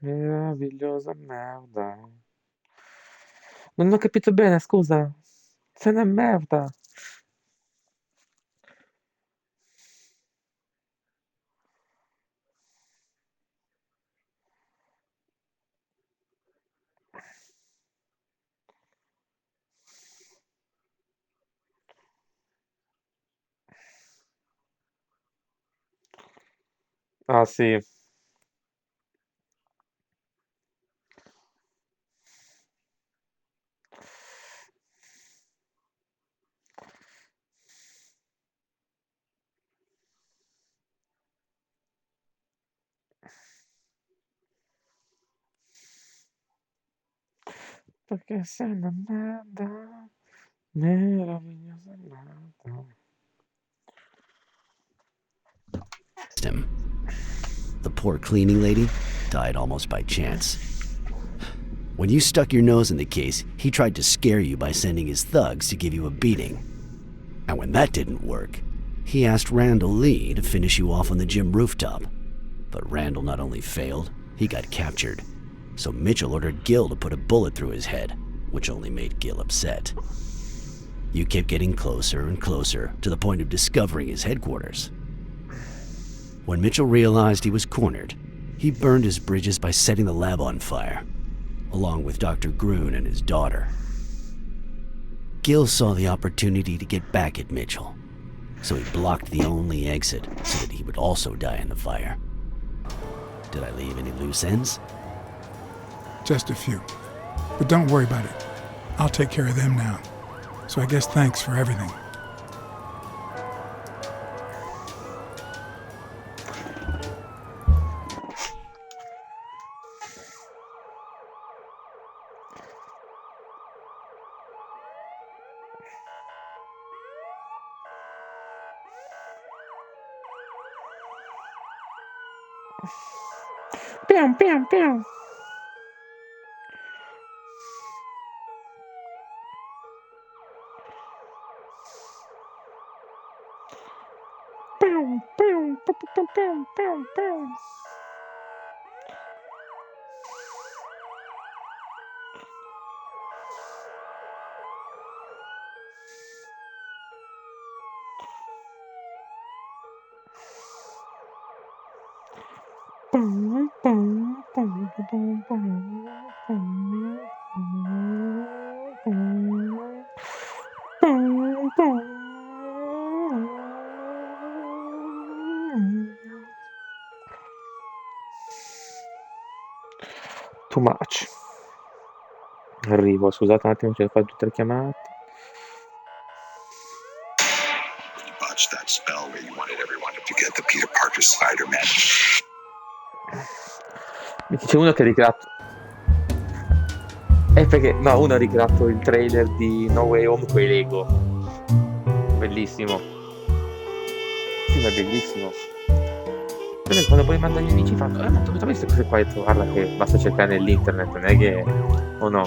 Meravigliosa merda. Non ho capito bene, scusa. Sei una merda. Ah, sì. Perché sei una merda. Meravigliosa merda. him. The poor cleaning lady died almost by chance. When you stuck your nose in the case, he tried to scare you by sending his thugs to give you a beating. And when that didn't work, he asked Randall Lee to finish you off on the gym rooftop. But Randall not only failed, he got captured. So Mitchell ordered Gil to put a bullet through his head, which only made Gil upset. You kept getting closer and closer to the point of discovering his headquarters. When Mitchell realized he was cornered, he burned his bridges by setting the lab on fire, along with Dr. Grun and his daughter. Gil saw the opportunity to get back at Mitchell, so he blocked the only exit so that he would also die in the fire. Did I leave any loose ends? Just a few. But don't worry about it. I'll take care of them now. So I guess thanks for everything. Piam, piam, piam. Piam, piam, piam, piam, piam, piam, piam. Pum, pum, pum, pum, pum, pum, pum, pum. Too much. Arrivo, scusate un attimo, c'è da fare tutte le chiamate. You botched that spell where you wanted everyone to forget the Peter Parker Spider-Man. Mi dice uno che ha ricreato. Perché no, uno ha ricreato il trailer di No Way Home con i Lego. Bellissimo. Sì, ma è bellissimo. Quindi quando poi mando agli amici fanno, ma dove trovi queste cose qua? E guarda che basta cercare nell'internet, non è che. O no.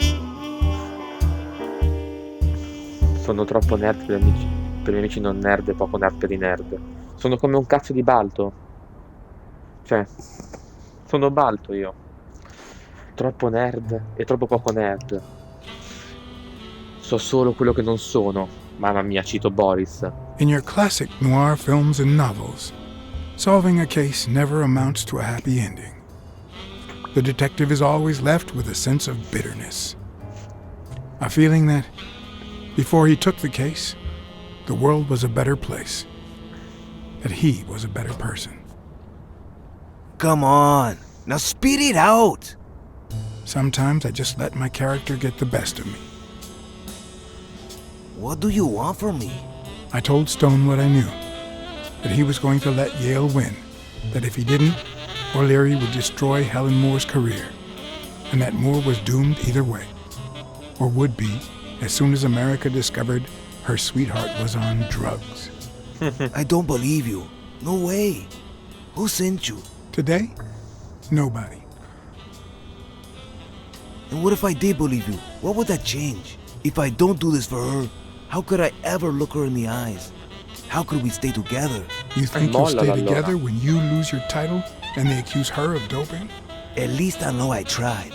Sono troppo nerd per amici. Per i miei amici non nerd e poco nerd per i nerd. Sono come un cazzo di balto. Cioè, sono balto io. Troppo nerd e troppo poco nerd. So solo quello che non sono. Mamma mia, cito Boris. In your classic noir films and novels, solving a case never amounts to a happy ending. The detective is always left with a sense of bitterness. A feeling that, before he took the case, the world was a better place. That he was a better person. Come on, now speed it out! Sometimes I just let my character get the best of me. What do you want from me? I told Stone what I knew, that he was going to let Yale win, that if he didn't, O'Leary would destroy Helen Moore's career, and that Moore was doomed either way, or would be as soon as America discovered her sweetheart was on drugs. I don't believe you. No way. Who sent you? Today, nobody. And what if I did believe you? What would that change? If I don't do this for her, how could I ever look her in the eyes? How could we stay together? You think you'll stay Mollala, together allora. when you lose your title and they accuse her of doping? At least I know I tried.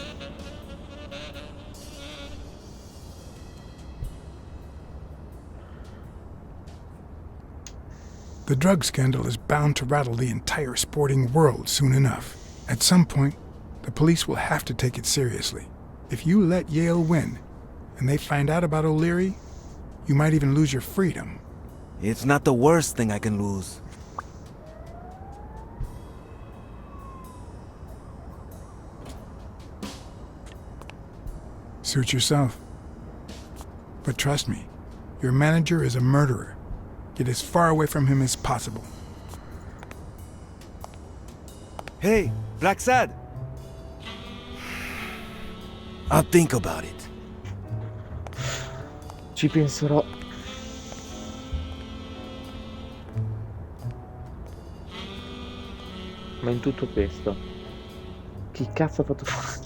The drug scandal is bound to rattle the entire sporting world soon enough. At some point, the police will have to take it seriously. If you let Yale win, and they find out about O'Leary, you might even lose your freedom. It's not the worst thing I can lose. Suit yourself. But trust me, your manager is a murderer. Get as far away from him as possible. Hey, Blacksad! I'll think about it. Ci penserò. Ma in tutto questo, chi cazzo ha fatto fare?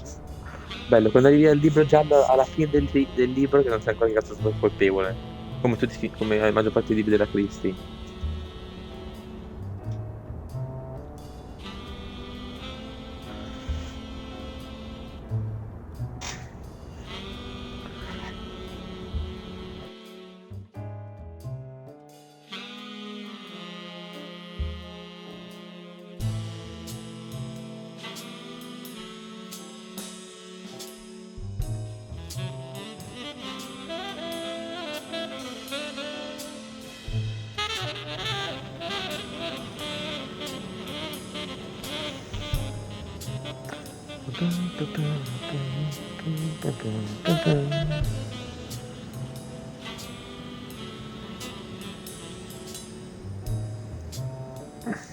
Bello, quando arrivi al libro giallo alla fine del libro che non sai ancora che cazzo è stato il colpevole. Come la maggior parte dei libri della Christie.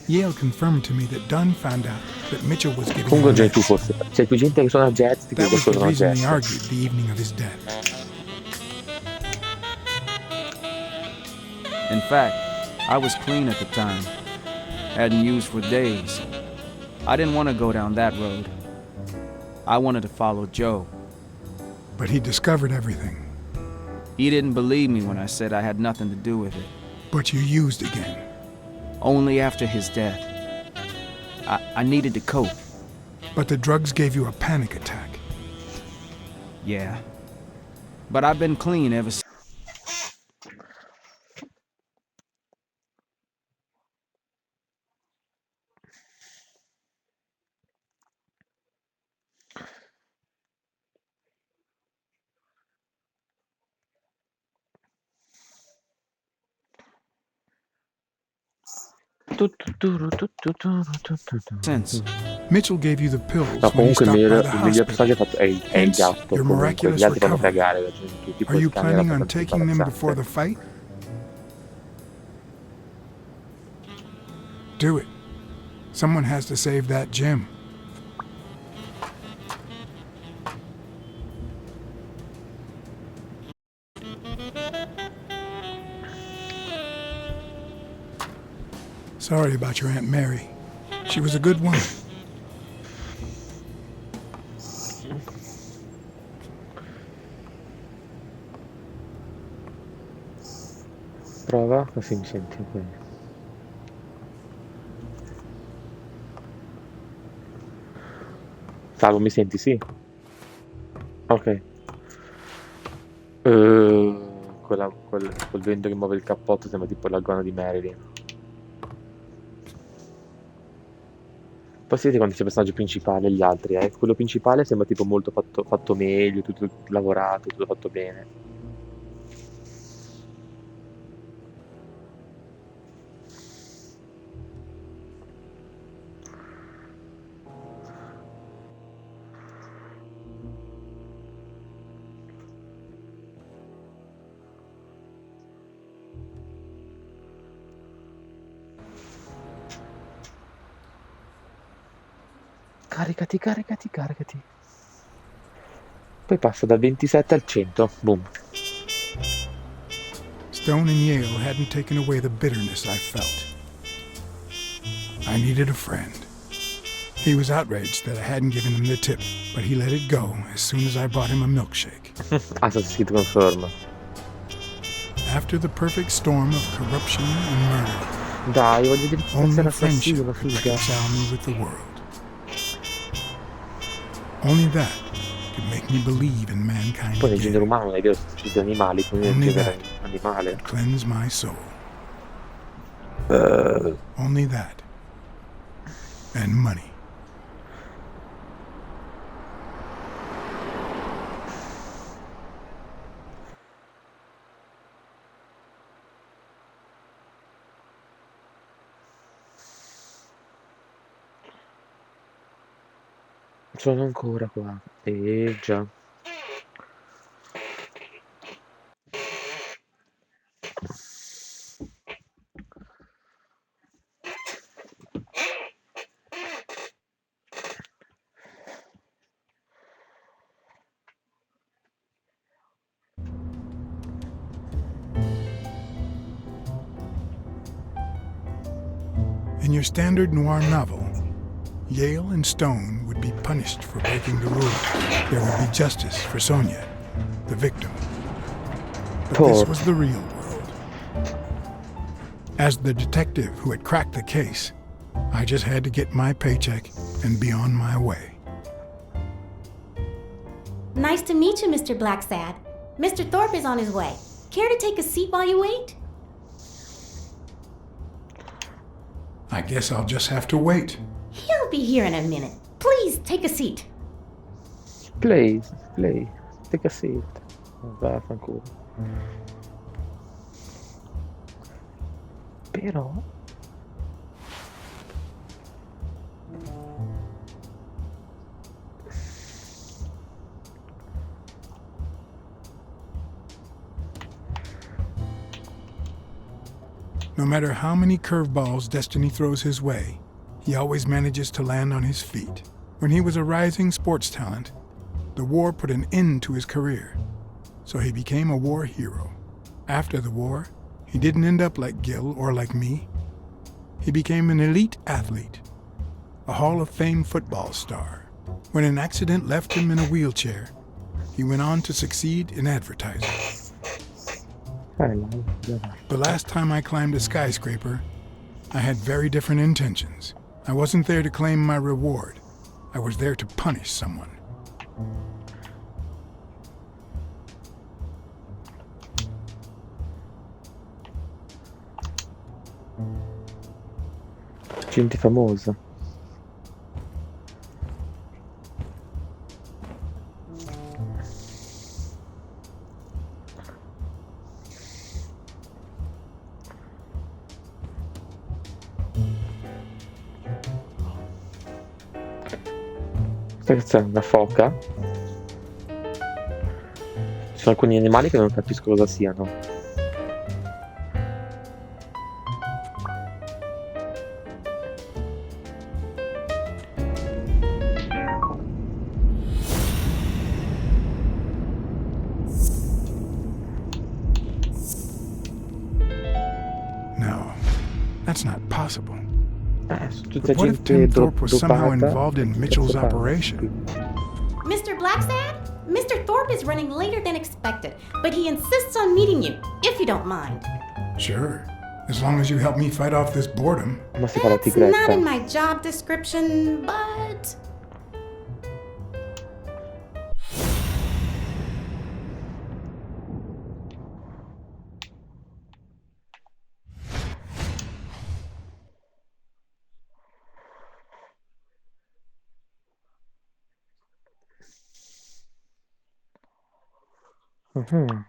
Yale confirmed to me that Dunn found out that Mitchell was giving Comunque him già tu meds. forse. C'è più gente che suona jazz di That che was the suonano reason jazz. they argued the evening of his death. In fact, I was clean at the time. Hadn't used for days. I didn't want to go down that road. I wanted to follow Joe. But he discovered everything. He didn't believe me when I said I had nothing to do with it. But you used again. Only after his death. I needed to cope. But the drugs gave you a panic attack. Yeah. But I've been clean ever since. Mitchell gave you the pills No, when he comunque stopped by the il miglior personaggio hospital. è il Hence, gatto. your Comunque, miraculous gli altri fanno recovery. cagare la gente. Tipo Are you il cane era planning on abbastanza taking them before imbarazzante. the fight? Do it. Someone has to save that gem. Sorry about your Aunt Mary. She was a good woman. Prova, così mi senti bene. Salvo, mi senti? Sì. Ok. Quel vento che muove il cappotto sembra tipo la gonna di Marilyn. Poi si vede quando c'è il personaggio principale e gli altri, quello principale sembra tipo molto fatto meglio, tutto lavorato, tutto fatto bene. Caricati. Poi passa dal 27 al 100, boom. Stone and Yale hadn't taken away the bitterness I felt. I needed a friend. He was outraged that I hadn't given him the tip, but he let it go as soon as I brought him a milkshake. Assassin's Creed conferma. After the perfect storm of corruption and murder, Dai, voglio dire only essere friendship assassino, could figa. reconcile me with the world. Only that could make me believe in mankind Poi nel again. genere umano non è vero, tutti animali, quindi nel Only genere that animale. could cleanse my soul. Only that. And money. Sono ancora qua. Già. In your standard noir novel, Yale and Stone would be punished for breaking the rules. There would be justice for Sonia, the victim. But this was the real world. As the detective who had cracked the case, I just had to get my paycheck and be on my way. Nice to meet you, Mr. Blacksad. Mr. Thorpe is on his way. Care to take a seat while you wait? I guess I'll just have to wait. He'll be here in a minute. Please, take a seat. Please, take a seat. Vaffanculo. Però no matter how many curveballs destiny throws his way, he always manages to land on his feet. When he was a rising sports talent, the war put an end to his career, so he became a war hero. After the war, he didn't end up like Gil or like me. He became an elite athlete. a Hall of Fame football star. When an accident left him in a wheelchair, he went on to succeed in advertising. The last time I climbed a skyscraper, I had very different intentions. I wasn't there to claim my reward. I was there to punish someone. Gente famosa. Questa è una foca. Ci sono alcuni animali che non capisco cosa siano. No, that's not possible. Tutta But what if gente Tim Thorpe was somehow dopata. involved in Mitchell's operation? Mr. Blacksad? Mr. Thorpe is running later than expected, but he insists on meeting you, if you don't mind. Sure, as long as you help me fight off this boredom. Ma si fa la That's not tigretta. in my job description, but... Mhm.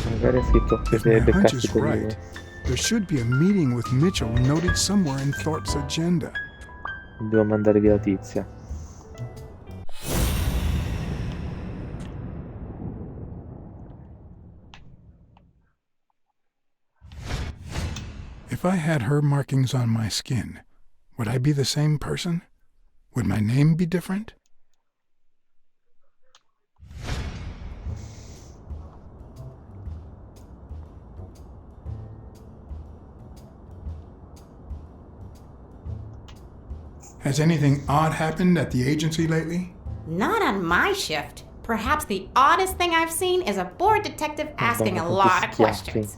Magari ha scritto If che my hunch beccassi is con right, there should be a meeting with Mitchell noted somewhere in Thorpe's agenda. Devo mandare via la tizia. If I had her markings on my skin, would I be the same person? Would my name be different? Has anything odd happened at the agency lately? Not on my shift. Perhaps the oddest thing I've seen is a bored detective asking a Madonna, lot quanti of schiaffi. questions.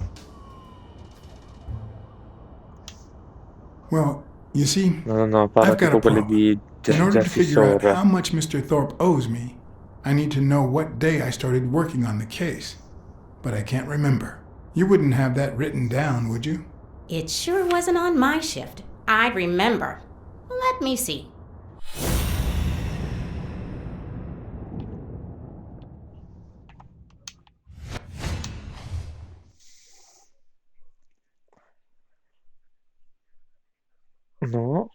Well, you see, No, parla I've got tipo a quelle problem. di In order to Jersey figure out Shore. how much Mr. Thorpe owes me, I need to know what day I started working on the case. But I can't remember. You wouldn't have that written down, would you? It sure wasn't on my shift. I'd remember. Let me see. No.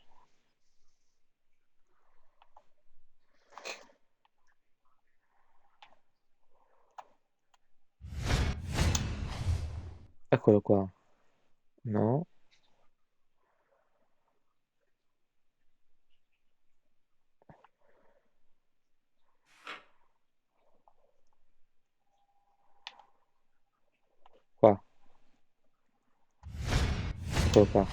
Eccolo qua. No. Qua. Eccolo qua.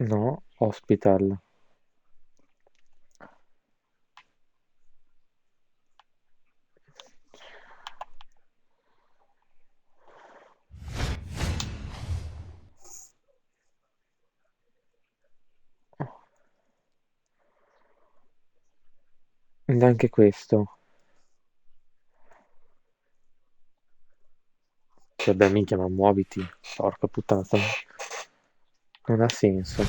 No. Hospital. Neanche questo. Vabbè, minchia, ma muoviti. Porca puttana, non ha senso.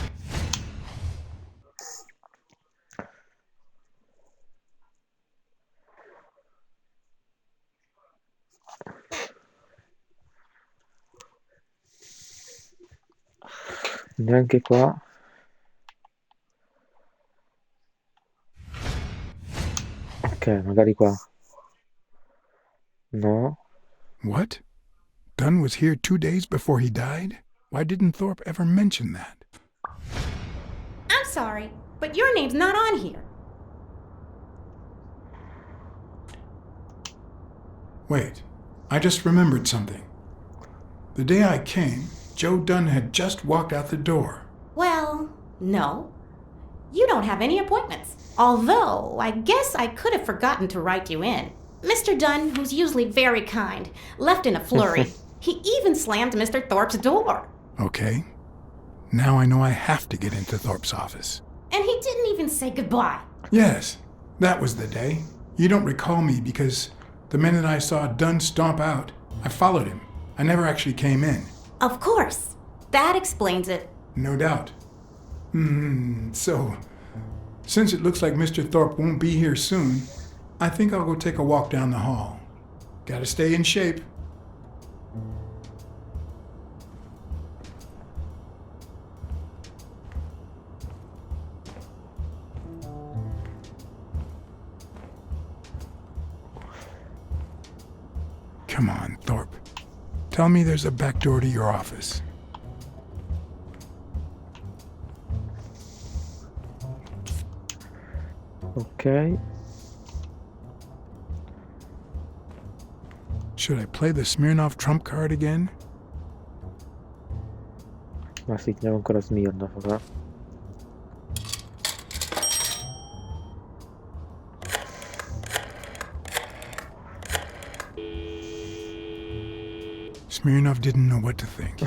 Neanche qua. Ok, magari qua. No? What? Dunn was here 2 days before he died? Why didn't Thorpe ever mention that? I'm sorry, but your name's not on here. Wait, I just remembered something. The day I came, Joe Dunn had just walked out the door. Well, no. You don't have any appointments. Although, I guess I could have forgotten to write you in. Mr. Dunn, who's usually very kind, left in a flurry. He even slammed Mr. Thorpe's door. Okay. Now I know I have to get into Thorpe's office. And he didn't even say goodbye. Yes, that was the day. You don't recall me because the minute I saw Dunn stomp out, I followed him. I never actually came in. Of course. That explains it. No doubt. So, since it looks like Mr. Thorpe won't be here soon, I think I'll go take a walk down the hall. Gotta stay in shape. Come on, Thorpe. Tell me there's a back door to your office. Ok. Should I play the Smirnoff trump card again? Ma sì, teniamo ancora Smirnoff, ok? Smirnoff didn't know what to think.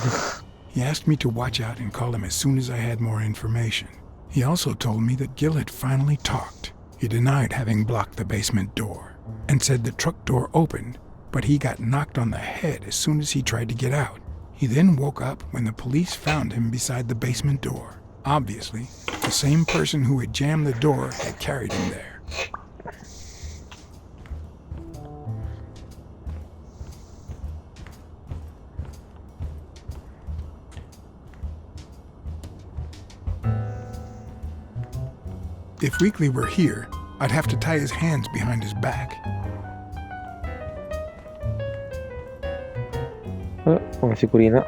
He asked me to watch out and call him as soon as I had more information. He also told me that Gil had finally talked. He denied having blocked the basement door and said the truck door opened, but he got knocked on the head as soon as he tried to get out. He then woke up when the police found him beside the basement door. Obviously, the same person who had jammed the door had carried him there. If Weekly were here, I'd have to tie his hands behind his back. Una figurina.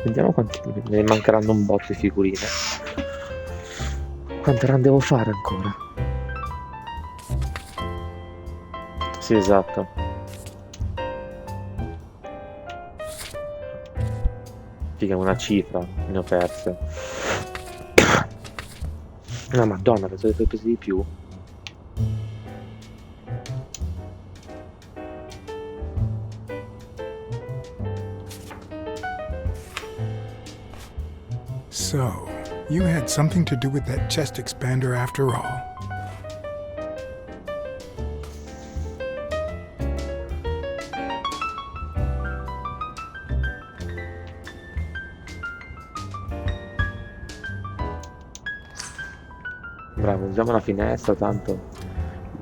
Vediamo quanti. Ne mancheranno un botto di figurine. Quante run devo fare ancora? Sì, esatto. Figa, una cifra. Ne ho perse. No, madonna, pensavo che presi di più. So, you had something to do with that chest expander after all. Bravo, usiamo la finestra, tanto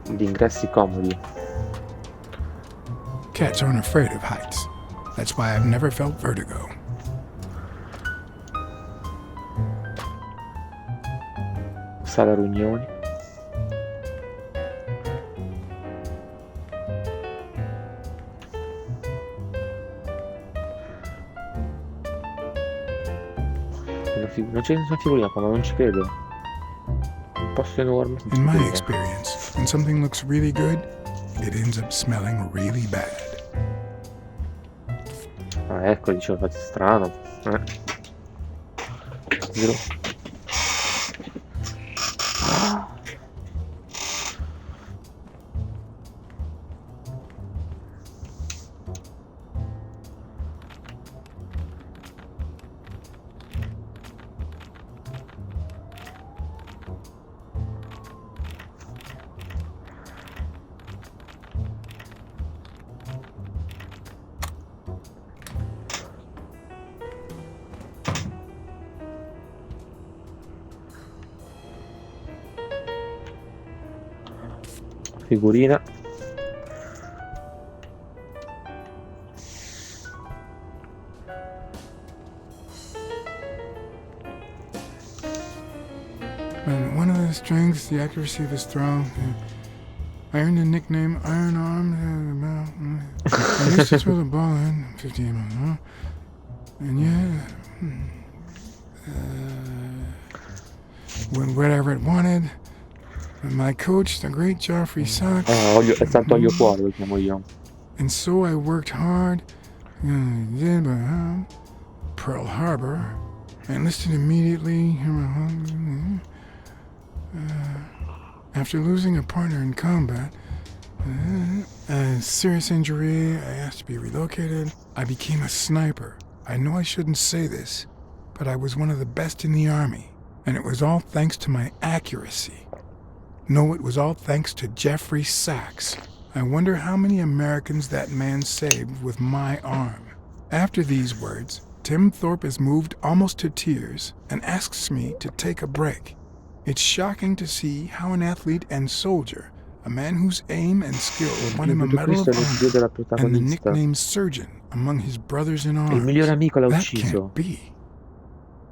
gli ingressi comodi. Cats aren't afraid of heights. That's why I've never felt vertigo. Sala riunioni. Non c'è nessuna figurina qua, ma non ci credo. Un posto enorme. In my experience, when something looks really good, it ends up smelling really bad. Ah, ecco, dicevo, infatti strano. Giro. Figurina. When one of the strings, the accuracy of his throw. I earned the nickname Iron Arm. I used to throw the ball in 15 miles. And yeah, whatever it wanted. My coach, the great Joffrey Sachs. È Santo Olio Cuore, lo chiamo io. And so I worked hard. Pearl Harbor. I enlisted immediately. After losing a partner in combat, a serious injury, I asked to be relocated. I became a sniper. I know I shouldn't say this, but I was one of the best in the Army, and it was all thanks to my accuracy. No, it was all thanks to Jeffrey Sachs. I wonder how many Americans that man saved with my arm. After these words, Tim Thorpe is moved almost to tears and asks me to take a break. It's shocking to see how an athlete and soldier, a man whose aim and skill won him a Medal of Honor, and the nickname Surgeon among his brothers in arms. Il migliore amico l'ha That ucciso. can't be.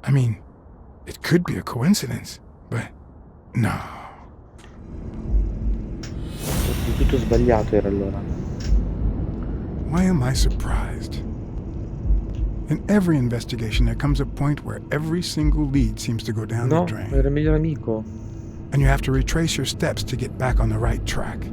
I mean, it could be a coincidence, but no. Tutto sbagliato era allora. Why am I surprised? In every investigation, there comes a point where every single lead seems to go down No, the drain. era il migliore amico. And you have to retrace your steps to get back on the right track.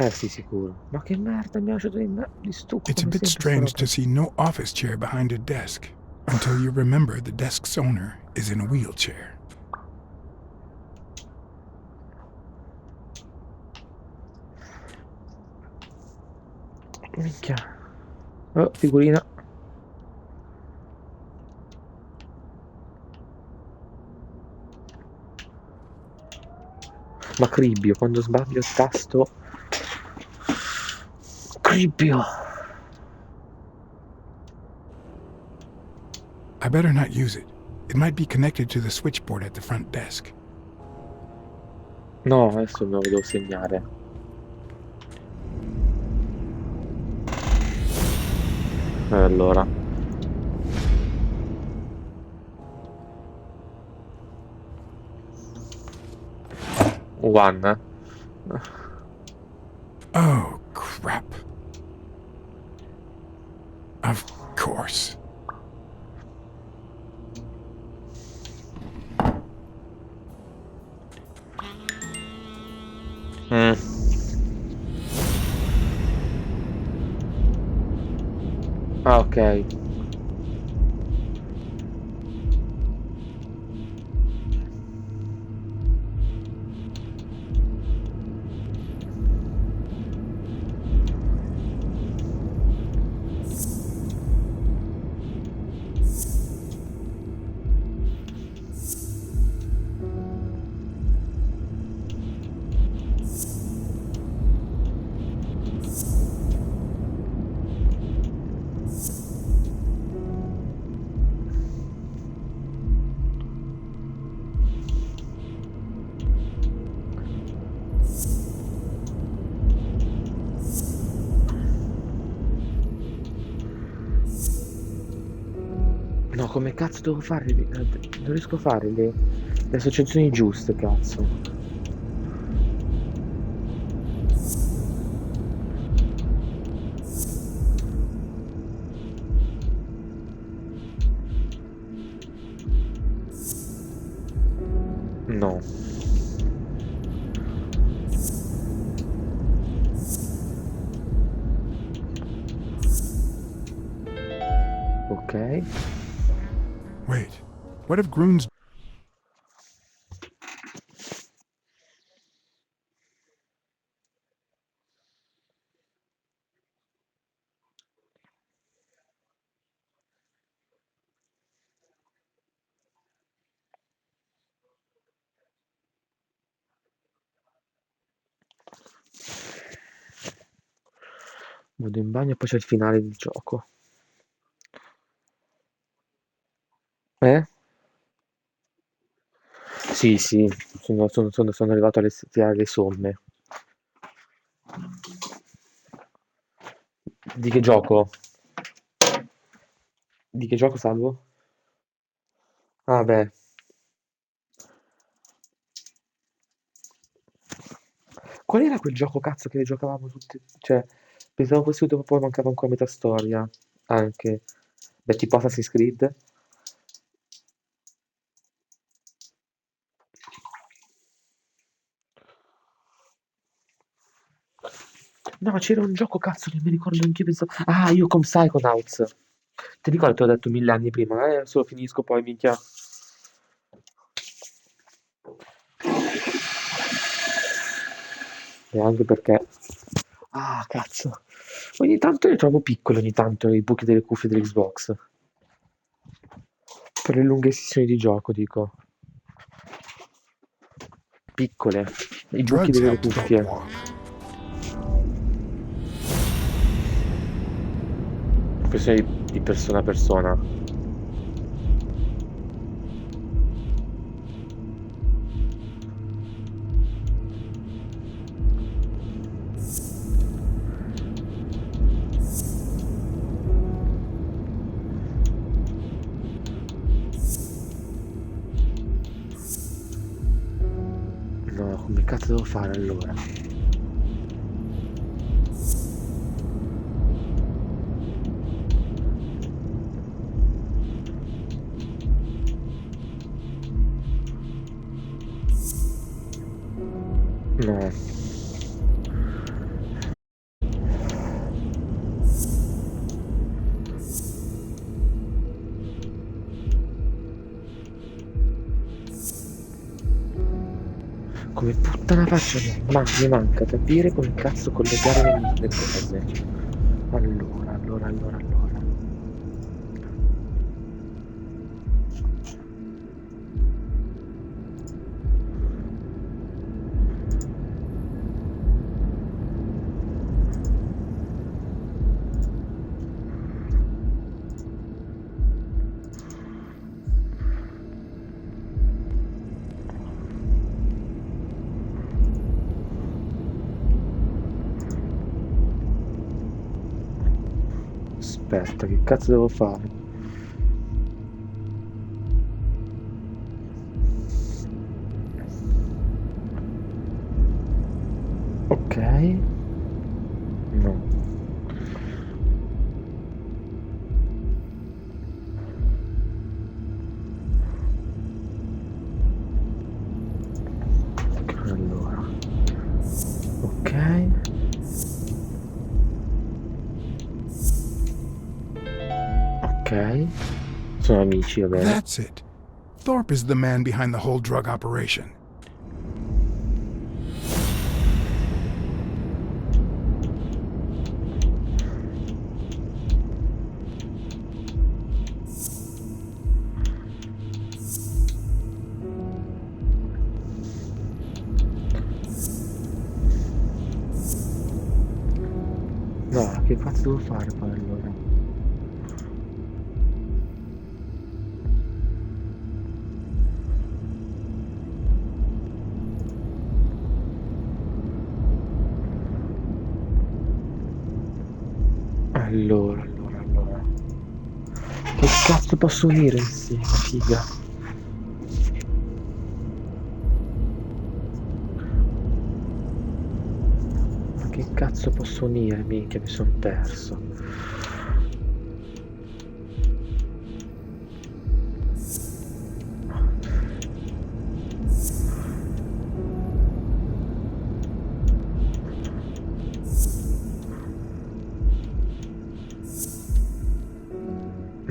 Sì, sicuro. Ma che merda, mi ha lasciato di stucco. It's a come bit sempre strange sta to see no office chair behind a desk, until you remember the desk's owner is in a wheelchair. roba. Minchia. Oh, figurina. Ma Cribbio, quando sbaglio il tasto. Cribbio. I better not use it. It might be connected to the switchboard at the front desk. No, adesso me lo devo segnare. Allora. One. Oh, crap. Of course. Ah, ok. No, come cazzo devo fare? Non riesco a fare le associazioni giuste, cazzo. No. Ok. Wait, what if Groon's... Vado in bagno e poi c'è il finale del gioco. Sì, sì, sono arrivato a tirare le somme. Di che gioco? Di che gioco, Salvo? Ah, beh. Qual era quel gioco cazzo che giocavamo tutti? Cioè, pensavo fosse tutto, poi mancava ancora metà storia. Anche. Beh, tipo Assassin's Creed. No, c'era un gioco cazzo che mi ricordo anche io pensavo. Ah, io con Psychonauts. Ti ricordi, te l'ho detto 1000 anni prima, solo finisco poi, minchia. E anche perché. Ah, cazzo. Ogni tanto li trovo piccoli, ogni tanto, i buchi delle cuffie dell'Xbox. Per le lunghe sessioni di gioco, dico. Piccole. I buchi Drugs delle help to help cuffie. walk. Questione di persona a persona. No, come cazzo devo fare allora? No. Come puttana faccio? Ma mi manca capire come cazzo collegare le cose. Allora. Aspetta, che cazzo devo fare? Ok. No. Allora. Ok. Ok. Sono amici, va bene. That's it. Thorpe is the man behind the whole drug operation. No, che cazzo devo fare poi allora? Allora. Che cazzo posso unire insieme, figa? Ma che cazzo posso unire, minchia, mi son perso.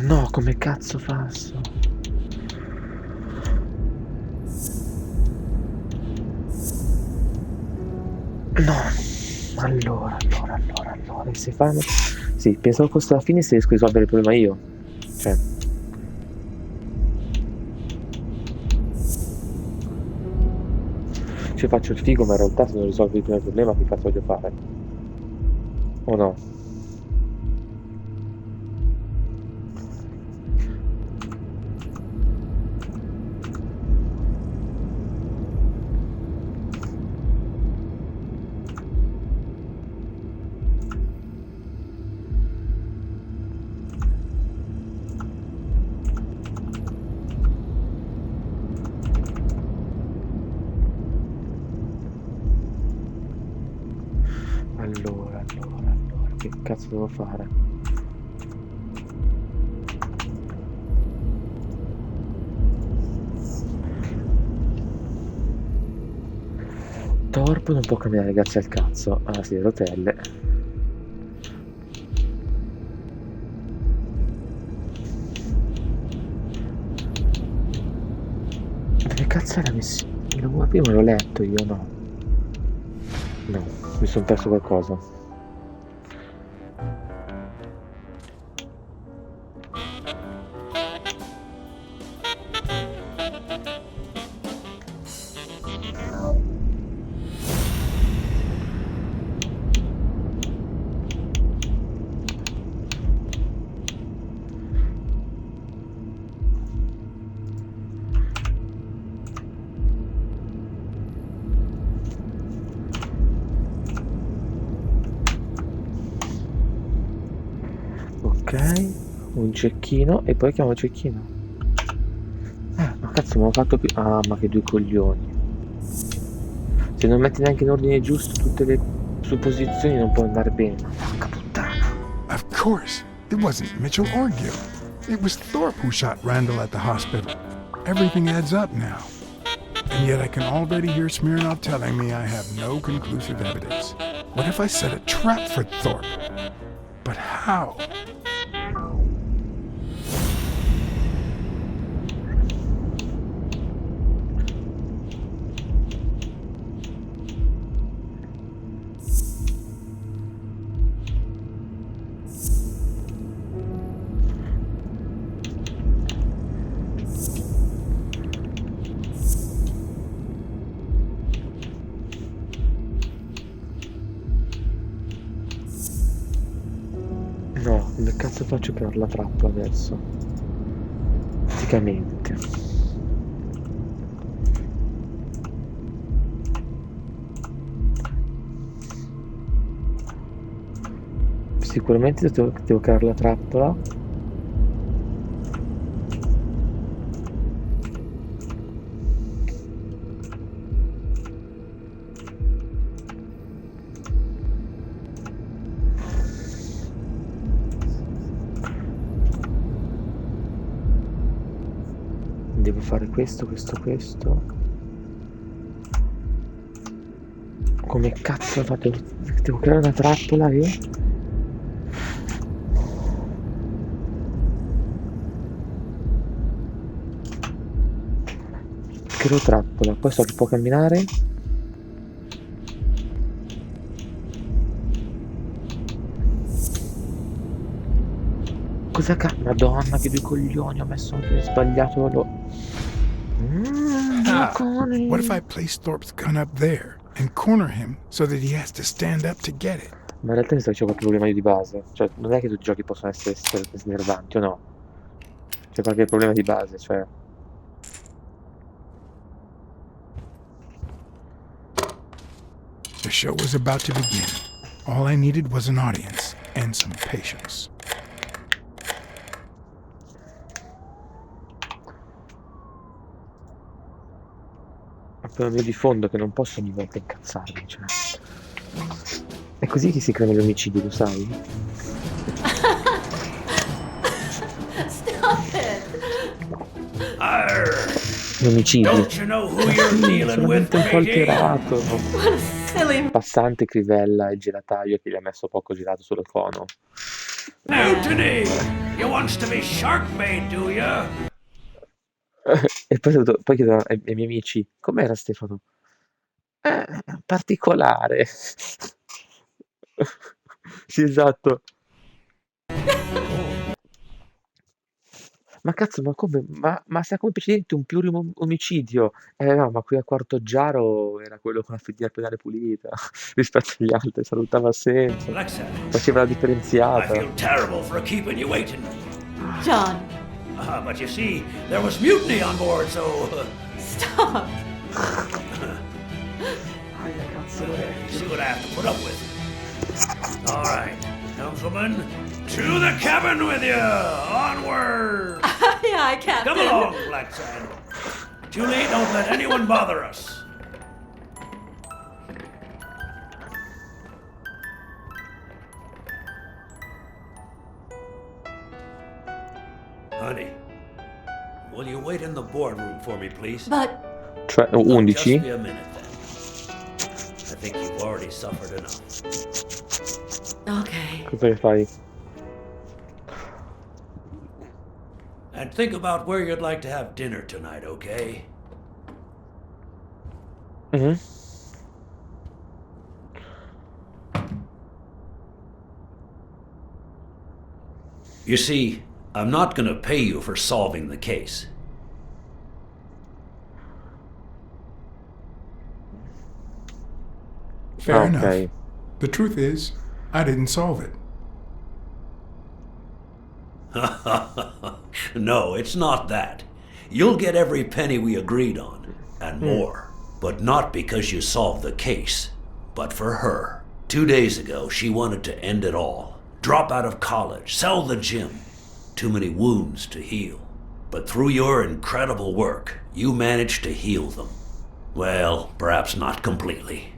No, come cazzo faccio? No. Allora. E se fanno. Sì, pensavo fosse alla fine se riesco a risolvere il problema io. Cioè. Ci faccio il figo, ma in realtà se non risolvo il primo problema, che cazzo voglio fare? O no? cazzo devo fare? Torp non può camminare grazie al cazzo. Ah sì, le rotelle. Dove cazzo era messo? Prima l'ho letto io, no? No, mi sono perso qualcosa. Ok, un cecchino e poi chiamo il cecchino. Ma cazzo, mi ho fatto più. Ah, ma che due coglioni. Se non metti neanche in ordine giusto tutte le supposizioni non può andare bene. Porca puttana. Of course, it wasn't Mitchell or Gil. It was Thorpe who shot Randall at the hospital. Everything adds up now. And yet I can already hear Smirnov telling me I have no conclusive evidence. What if I set a trap for Thorpe? But how? No, come cazzo faccio per la trappola adesso? Praticamente. Sicuramente devo creare la trappola. Devo fare questo. Come cazzo ho fatto? Devo creare una trappola io? Creo trappola, poi so che può camminare. Cosa cazzo? Madonna, che due coglioni, ho messo anche sbagliato What if I place Thorpe's gun up there and corner him so that he has to stand up to get it? Ma in realtà mi sa che c'è qualche problema di base. Cioè, non è che tutti i giochi possono essere snervanti, o no? C'è qualche problema di base, cioè. The show was about to begin. All I needed was an audience and some patience. Problema di fondo che non posso ogni volta incazzarmi, cioè. È così che si creano gli omicidi, lo sai? Stop it! Gli omicidi. Don't you know who you're dealing with, Solamente un po' matey? alterato. What a silly... Passante, crivella e gelataio che gli ha messo poco gelato sullo cono. Mutiny! You wants to be shark bait, do ya? E poi chiedo ai miei amici, com'era Stefano? Particolare. Sì, esatto. Ma cazzo, ma come? Ma sta come precedente un plurimo omicidio? No, ma qui a Quarto Giaro era quello con la fedina penale pulita rispetto agli altri, salutava sempre, Blacksad, faceva la I differenziata. feel terrible for keeping you waiting. John, But you see, there was mutiny on board, so... stop! You see what I have to put up with. All right, helmswoman, to the cabin with you! Onward! Aye, aye, Captain. Come along, Blacksad. Julie, don't let anyone bother us. Honey, will you wait in the boardroom for me, please? But Cioè, Just 11? be a minute, then. I think you've already suffered enough. okay. Cosa che fai? And think about where you'd like to have dinner tonight, okay? Mhm. You see, I'm not gonna pay you for solving the case. Fair Okay. enough. The truth is, I didn't solve it. No, it's not that. You'll get every penny we agreed on, and more. But not because you solved the case, but for her. 2 days ago, she wanted to end it all. Drop out of college, sell the gym. Too many wounds to heal. But through your incredible work, you managed to heal them. Well, perhaps not completely.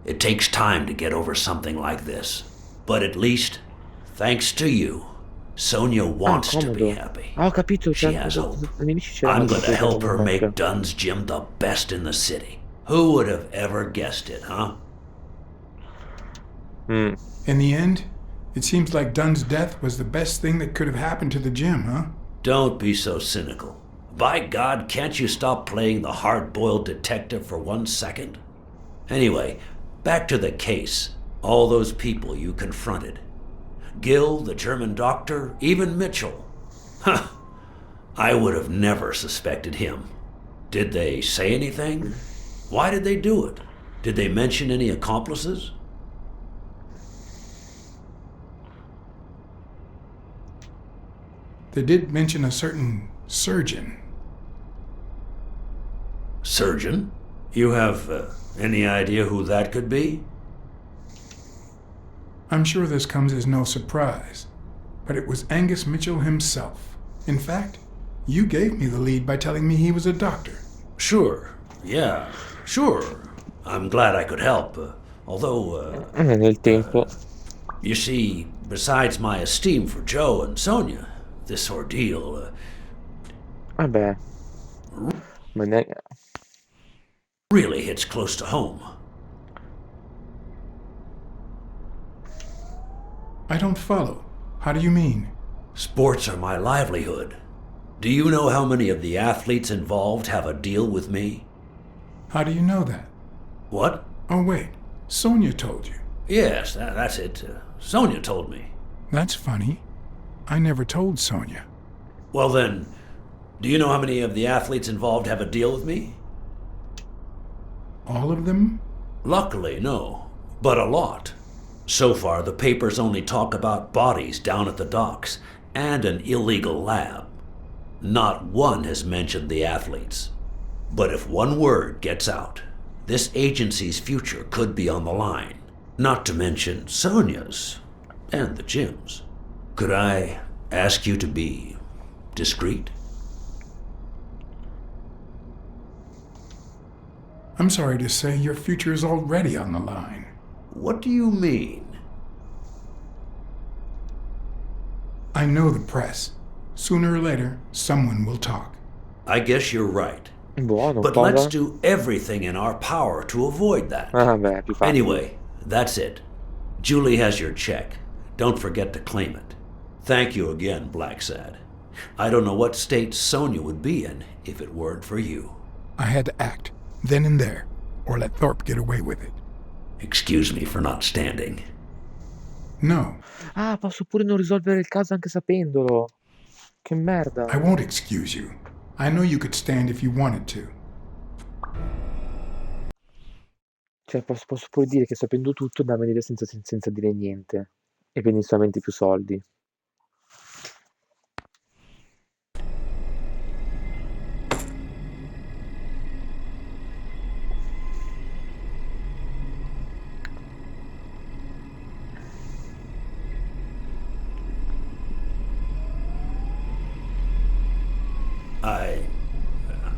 It takes time to get over something like this. But at least, thanks to you, Sonia wants to be comodo. happy. Ah, ho capito, She cioè, has hope. all'inizio c'era I'm una going to cosa help che her non make manca. Dunn's gym the best in the city. Who would have ever guessed it, huh? Mm. In the end, it seems like Dunn's death was the best thing that could have happened to the gym, huh? Don't be so cynical. By God, can't you stop playing the hard-boiled detective for 1 second? Anyway, back to the case. All those people you confronted. Gill, the German doctor, even Mitchell. Huh. I would have never suspected him. Did they say anything? Why did they do it? Did they mention any accomplices? They did mention a certain surgeon. Surgeon? You have any idea who that could be? I'm sure this comes as no surprise, but it was Angus Mitchell himself. In fact, you gave me the lead by telling me he was a doctor. Sure. Yeah, sure. I'm glad I could help. Although, Nel tempo. you see, besides my esteem for Joe and Sonia, this ordeal Vabbè. Ma ne... really hits close to home. I don't follow. How do you mean? Sports are my livelihood. Do you know how many of the athletes involved have a deal with me? How do you know that? What? Oh, wait. Sonia told you. Yes, that's it. Sonia told me. That's funny. I never told Sonia. Well then, do you know how many of the athletes involved have a deal with me? All of them? Luckily, no. But a lot. So far, the papers only talk about bodies down at the docks and an illegal lab. Not one has mentioned the athletes. But if one word gets out, this agency's future could be on the line. Not to mention Sonia's and the gym's. Could I ask you to be discreet? I'm sorry to say your future is already on the line. What do you mean? I know the press. Sooner or later, someone will talk. I guess you're right. Buono, But cosa? let's do everything in our power to avoid that. Ah, beh, più facile. Anyway, that's it. Julie has your check. Don't forget to claim it. Thank you again, Blacksad. I don't know what state Sonia would be in if it weren't for you. I had to act, then and there, or let Thorpe get away with it. Excuse me for not standing. No, Ah, posso pure non risolvere il caso anche sapendolo. Che merda. I won't excuse you. I know you could stand if you wanted to. Cioè, posso pure dire che sapendo tutto andiamo a dire senza dire niente. E prendi solamente più soldi.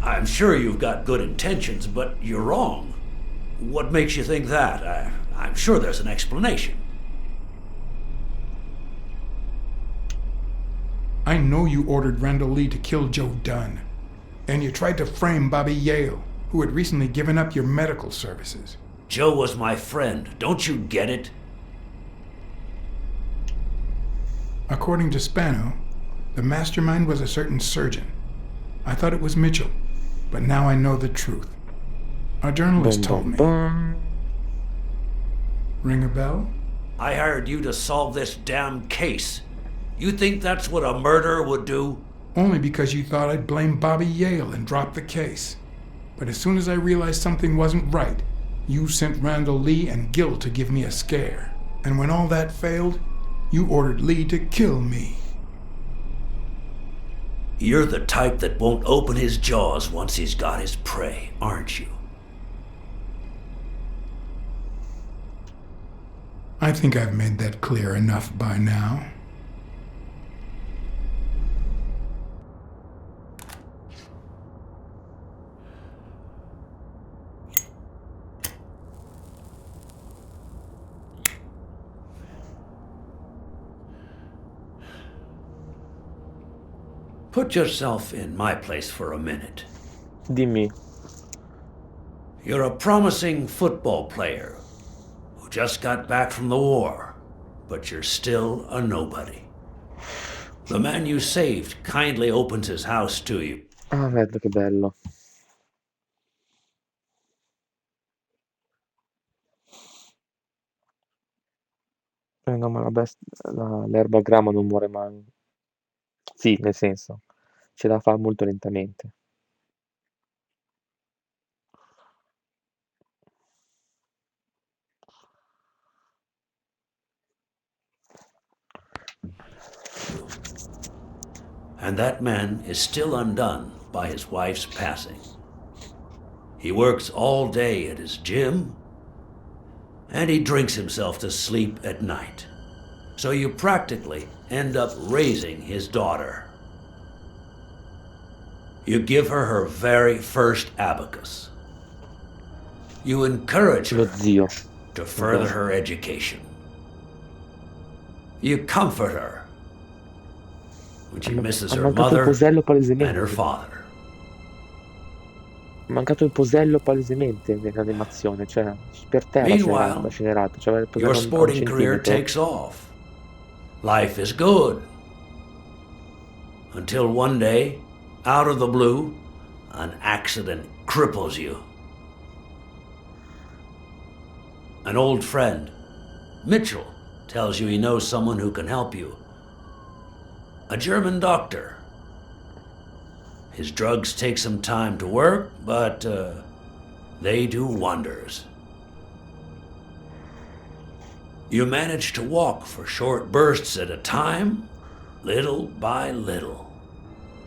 I'm sure you've got good intentions, but you're wrong. What makes you think that? I'm sure there's an explanation. I know you ordered Randall Lee to kill Joe Dunn. And you tried to frame Bobby Yale, who had recently given up your medical services. Joe was my friend. Don't you get it? According to Spano, the mastermind was a certain surgeon. I thought it was Mitchell, but now I know the truth. A journalist told me. Ring a bell? I hired you to solve this damn case. You think that's what a murderer would do? Only because you thought I'd blame Bobby Yale and drop the case. But as soon as I realized something wasn't right, you sent Randall Lee and Gil to give me a scare. And when all that failed, you ordered Lee to kill me. You're the type that won't open his jaws once he's got his prey, aren't you? I think I've made that clear enough by now. Put yourself in my place for a minute. Dimmi. You're a promising football player who just got back from the war, but you're still a nobody. The man you saved kindly opens his house to you. Ah, guarda che bello. No, ma l'erba a grama non muore mai. Sì, nel senso, ce la fa molto lentamente. And that man is still undone by his wife's passing. He works all day at his gym, and he drinks himself to sleep at night. So you practically end up raising his daughter. You give her her very first abacus. You encourage her to further her education. You comfort her when she misses her mother and her father. Ha mancato il posello palesemente nell'animazione, cioè per terra c'era la scenerata, cioè il posello Your sporting career takes off. Life is good. Until one day, out of the blue, an accident cripples you. An old friend, Mitchell, tells you he knows someone who can help you. A German doctor. His drugs take some time to work, but they do wonders. You manage to walk for short bursts at a time, little by little.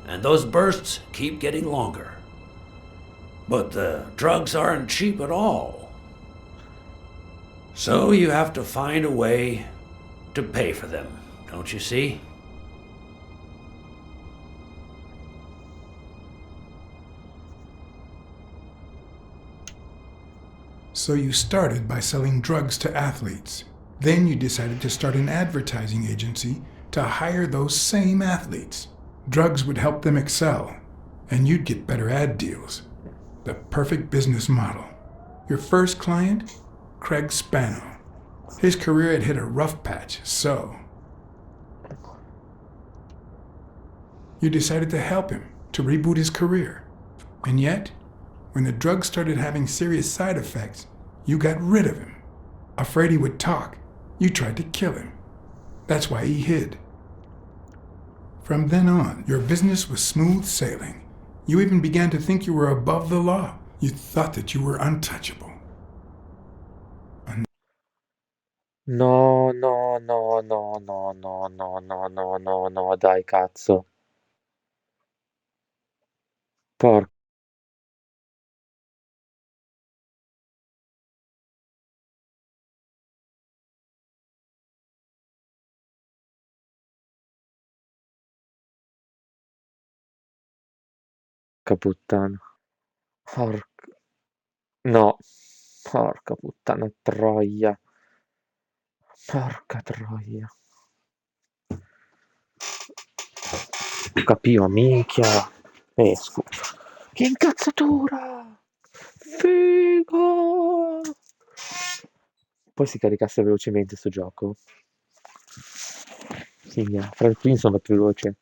And those bursts keep getting longer. But the drugs aren't cheap at all. So you have to find a way to pay for them, don't you see? So you started by selling drugs to athletes. Then you decided to start an advertising agency to hire those same athletes. Drugs would help them excel, and you'd get better ad deals. The perfect business model. Your first client? Craig Spano. His career had hit a rough patch, so you decided to help him, to reboot his career. And yet, when the drugs started having serious side effects, you got rid of him. Afraid he would talk, you tried to kill him. That's why he hid. From then on, your business was smooth sailing. You even began to think you were above the law. You thought that you were untouchable. No, no, no, no, no, no, no, no, no, no, no, dai, cazzo. Porca puttana. Porca... No. Porca puttana troia. Porca troia. Capivo, minchia. Esco. Che incazzatura! Figo! Poi si caricasse velocemente sto gioco. Signa. Fra il Crimson va più veloce.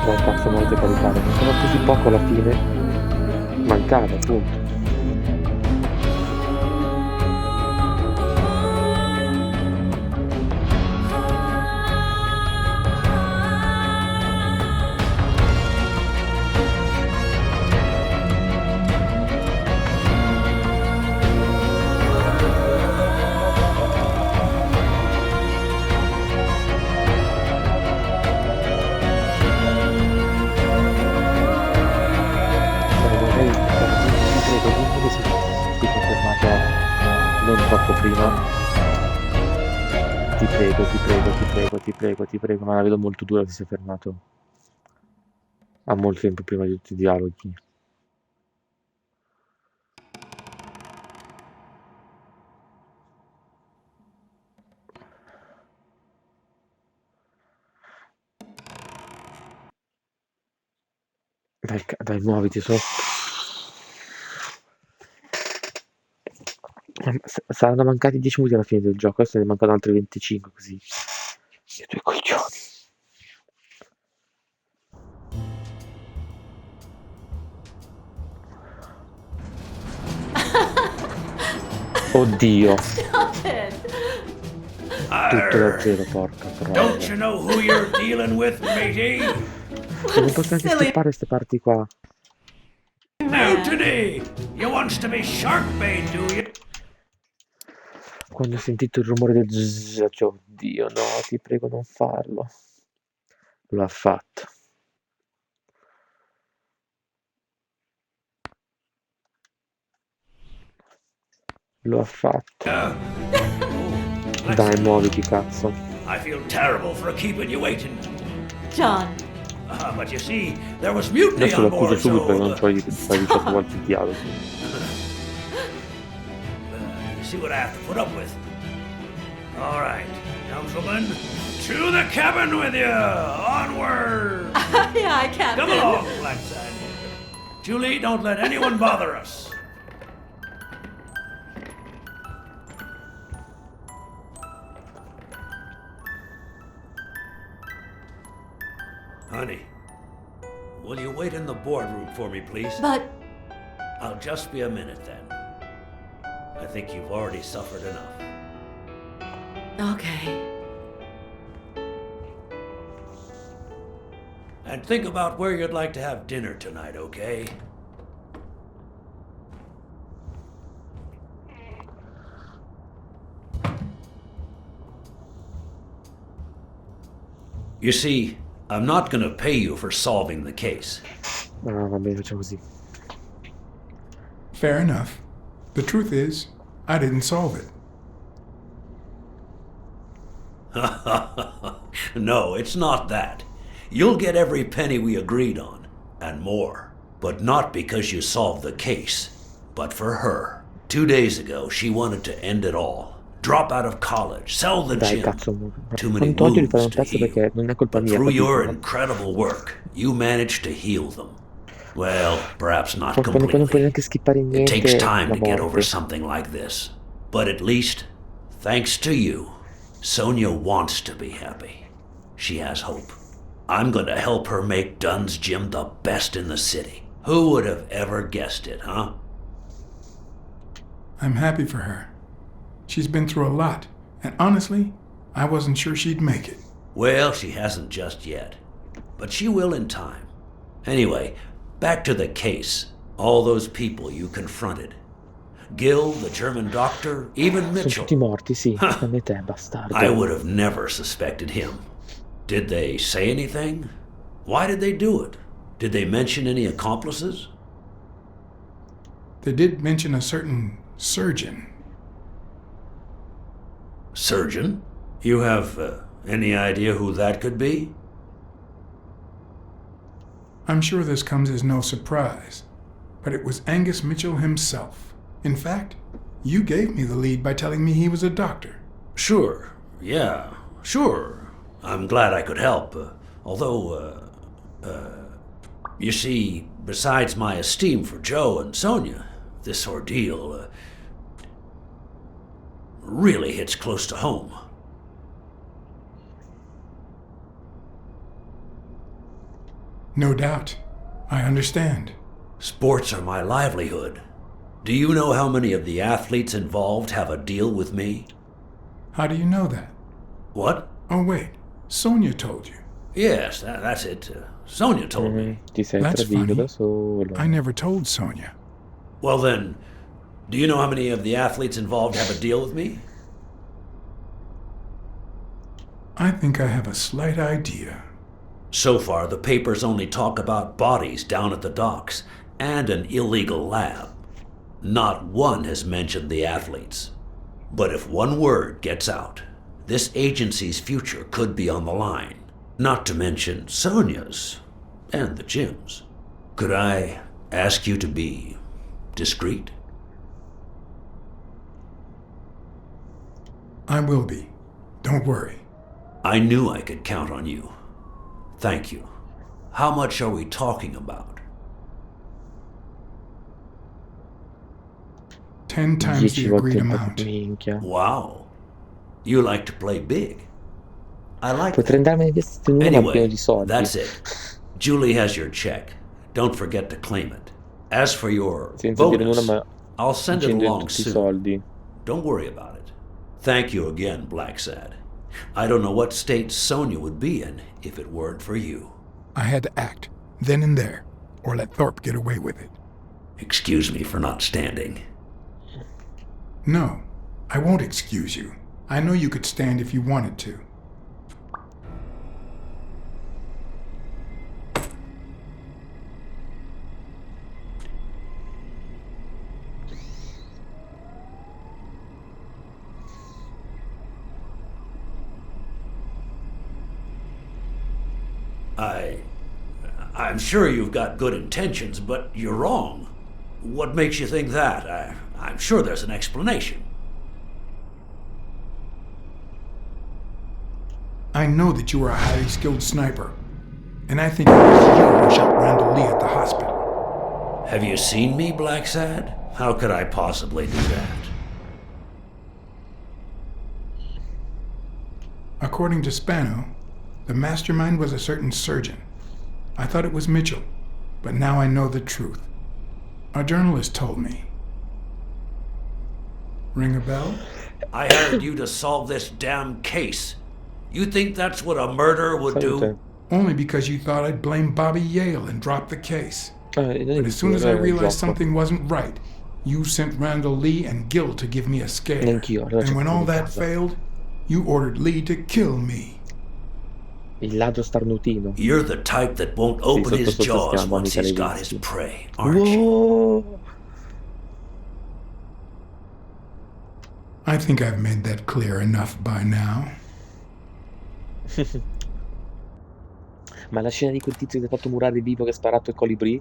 Dai cazzo, molto caricare. Non sono così poco alla fine. Mancava, appunto. Non troppo prima. Ti prego, ti prego, ti prego, ti prego, ti prego, ma la vedo molto dura che si è fermato. Ha molto tempo prima di tutti i dialoghi. Dai, dai, muoviti, saranno mancati 10 minuti alla fine del gioco, adesso ne mancano altri 25 così. Che due coglioni. Oddio. Stop it. Tutto da zero, porca troia. Don't you know who you're dealing with, matey? Non posso neanche skippare queste parti qua. Mutiny! You wants to be shark bait, do you? Quando ho sentito il rumore del zzz, cioè, oddio, no, ti prego non farlo. Lo ha fatto. Lo ha fatto. Dai, muoviti, cazzo. I feel terrible for keeping you waiting. John. But you see, there was mutiny Adesso lo on accuso board, subito per non so... fare 18 volte il dialogo. You see what I have to put up with. All right, councilman, to the cabin with you! Onward! Aye, aye, Captain. Come along, Blacksad. Julie, don't let anyone bother us. Honey, will you wait in the boardroom for me, please? But... I'll just be a minute then. I think you've already suffered enough. Okay. And think about where you'd like to have dinner tonight, okay? You see, I'm not gonna pay you for solving the case. Ah, va bene, facciamo così. Fair enough. The truth is, I didn't solve it. No, it's not that. You'll get every penny we agreed on, and more. But not because you solved the case, but for her. 2 days ago, she wanted to end it all. Drop out of college, sell the Dai, gym. cazzo, Too many non oggi li fare un wounds to pezzo heal. perché non è colpa But mia. through your capito? incredible work, you managed to heal them. Well, perhaps not Quando non puoi completely. neanche skippare It niente. takes time la to get over morte. something like this. But at least, thanks to you, Sonia wants to be happy. She has hope. I'm going to help her make Dunn's Gym the best in the city. Who would have ever guessed it, huh? I'm happy for her. She's been through a lot, and honestly, I wasn't sure she'd make it. Well, she hasn't just yet. But she will in time. Anyway, back to the case. All those people you confronted. Gil, the German doctor, even Sono Mitchell. tutti morti, sì. Tranne te, bastardo. I would have never suspected him. Did they say anything? Why did they do it? Did they mention any accomplices? They did mention a certain surgeon. Surgeon? You have any idea who that could be? I'm sure this comes as no surprise, but it was Angus Mitchell himself. In fact, you gave me the lead by telling me he was a doctor. Sure, yeah, sure. I'm glad I could help. Although, you see, besides my esteem for Joe and Sonia, this ordeal really hits close to home. No doubt. I understand. Sports are my livelihood. Do you know how many of the athletes involved have a deal with me? How do you know that? What? Oh, wait. Sonia told you. Yes, that's it. Sonia told me. Ti sei That's tradito funny. da solo. I never told Sonia. Well then, do you know how many of the athletes involved have a deal with me? I think I have a slight idea. So far, the papers only talk about bodies down at the docks and an illegal lab. Not one has mentioned the athletes. But if one word gets out, this agency's future could be on the line. Not to mention Sonia's and the gym's. Could I ask you to be discreet? I will be. Don't worry. I knew I could count on you. Thank you. How much are we talking about? 10 times 10 the volte agreed il amount. minchia. Wow. You like to play big. I like Potrei andarmene vestito nuovo ma pieno Anyway, di soldi. that's it. Julie has your check. Don't forget to claim it. As for your Senza dire nulla bonus, ma I'll send it dicendo along tutti i soon. soldi. Don't worry about it. Thank you again, Blacksad. I don't know what state Sonia would be in if it weren't for you. I had to act, then and there, or let Thorpe get away with it. Excuse me for not standing. No, I won't excuse you. I know you could stand if you wanted to. I'm sure you've got good intentions, but you're wrong. What makes you think that? I'm sure there's an explanation. I know that you are a highly skilled sniper, and I think it was you who shot Randall Lee at the hospital. Have you seen me, Blacksad? How could I possibly do that? According to Spano, the mastermind was a certain surgeon. I thought it was Mitchell, but now I know the truth. A journalist told me. Ring a bell? I hired you to solve this damn case. You think that's what a murderer would do? Only because you thought I'd blame Bobby Yale and drop the case. Non But as soon as I realized something wasn't right, you sent Randall Lee and Gil to give me a scare. Neanch'io, allora And when all cerco di that casa. failed, you ordered Lee to kill me. Il ladro starnutino. You're the type that won't open sotto his sotto jaws stiamo once he's got amici. his prey, aren't you? Whoa! I think I've made that clear enough by now. Ma la scena di quel tizio che ti ha fatto murare vivo che ha sparato il colibrì?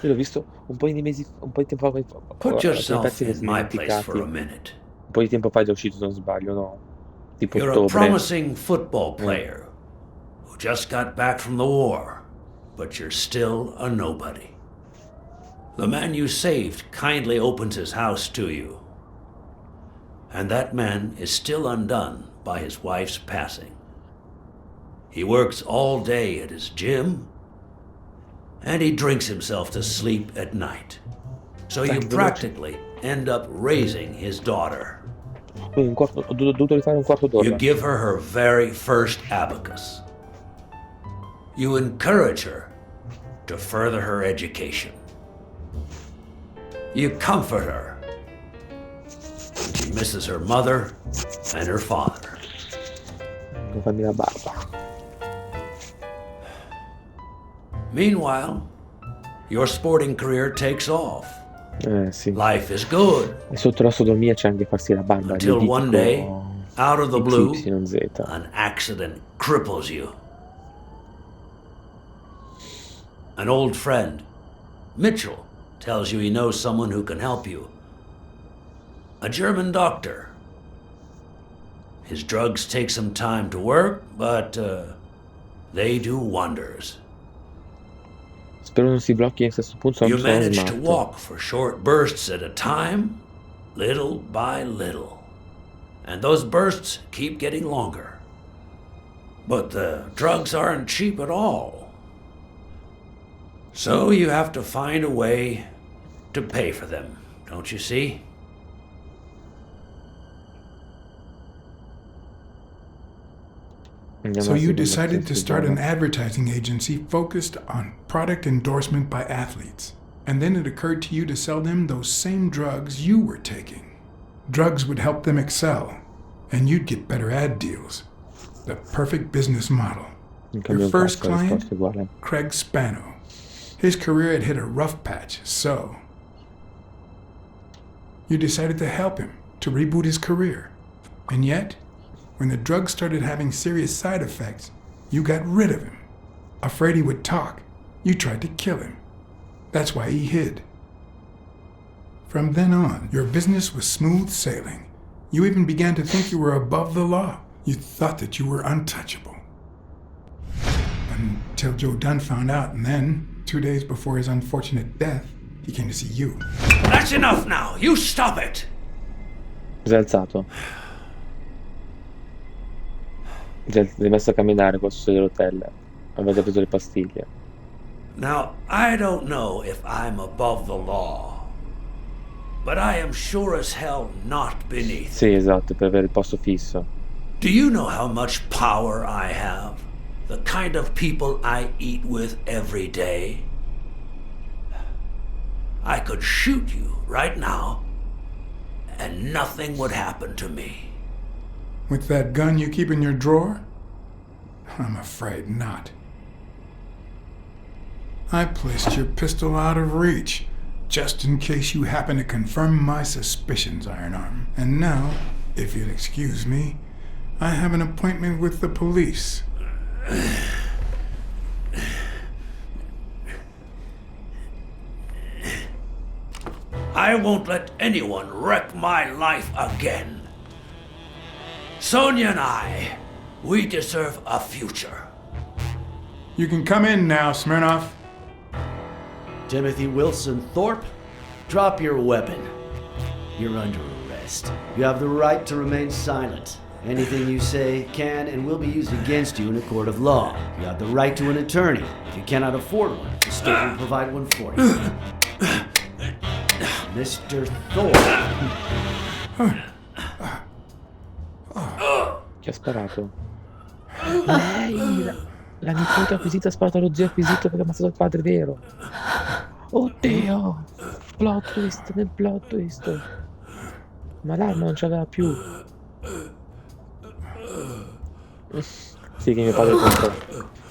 Io l'ho visto un po' di mesi, un po' di tempo fa. Put alcuni yourself pezzi che in sono my place for a dimenticati. minute. Un po' di tempo fa è già uscito, se non sbaglio, no? Tipo You're a ottobre. promising football player who just got back from the war, but you're still a nobody. The man you saved kindly opens his house to you, and that man is still undone by his wife's passing. He works all day at his gym, and he drinks himself to sleep at night. So you practically end up raising his daughter. Quindi ho dovuto rifare un quarto d'ora. You give her very first abacus. You encourage her to further her education. You comfort her when she misses her mother and her father. Non fammi la barba. Meanwhile, your sporting career takes off. Sì. Life is good. E sotto la sodomia c'è anche farsi la barba. Until one day, out of the blue, XYZ. an accident cripples you. An old friend, Mitchell, tells you he knows someone who can help you. A German doctor. His drugs take some time to work, but they do wonders. Spero non si blocchi a questo punto. You manage to walk for short bursts at a time, little by little. And those bursts keep getting longer. But the drugs aren't cheap at all. So you have to find a way to pay for them, don't you see? So you decided to start an advertising agency focused on product endorsement by athletes. And then it occurred to you to sell them those same drugs you were taking. Drugs would help them excel, and you'd get better ad deals. The perfect business model. Your first client, Craig Spano. His career had hit a rough patch, so you decided to help him to reboot his career. And yet, when the drug started having serious side effects, you got rid of him. Afraid he would talk, you tried to kill him. That's why he hid. From then on, your business was smooth sailing. You even began to think you were above the law. You thought that you were untouchable. Until Joe Dunn found out, and then, 2 days before his unfortunate death, he came to see you. That's enough now! You stop it! Si è alzato. Si è messo a camminare qua sulle rotelle. Avete preso le pastiglie. Now, I don't know if I'm above the law, but I am sure as hell not beneath. Sì, esatto, per avere il posto fisso. Do you know how much power I have? The kind of people I eat with every day? I could shoot you right now, and nothing would happen to me. With that gun you keep in your drawer? I'm afraid not. I placed your pistol out of reach, just in case you happen to confirm my suspicions, Iron Arm. And now, if you'll excuse me, I have an appointment with the police. I won't let anyone wreck my life again. Sonia and I, we deserve a future. You can come in now, Smirnoff. Timothy Wilson Thorpe, drop your weapon. You're under arrest. You have the right to remain silent. Anything you say can and will be used against you in a court of law. You have the right to an attorney. If you cannot afford one, the state will provide one for you. Mr. Thorpe. Chi ha sparato? Lei! La nipote acquisita ha sparato allo zio acquisito perché ha ammazzato il padre vero. Oddio! Plot twist nel plot twist. Ma l'arma non c'aveva più. Sì, che mio padre comprò.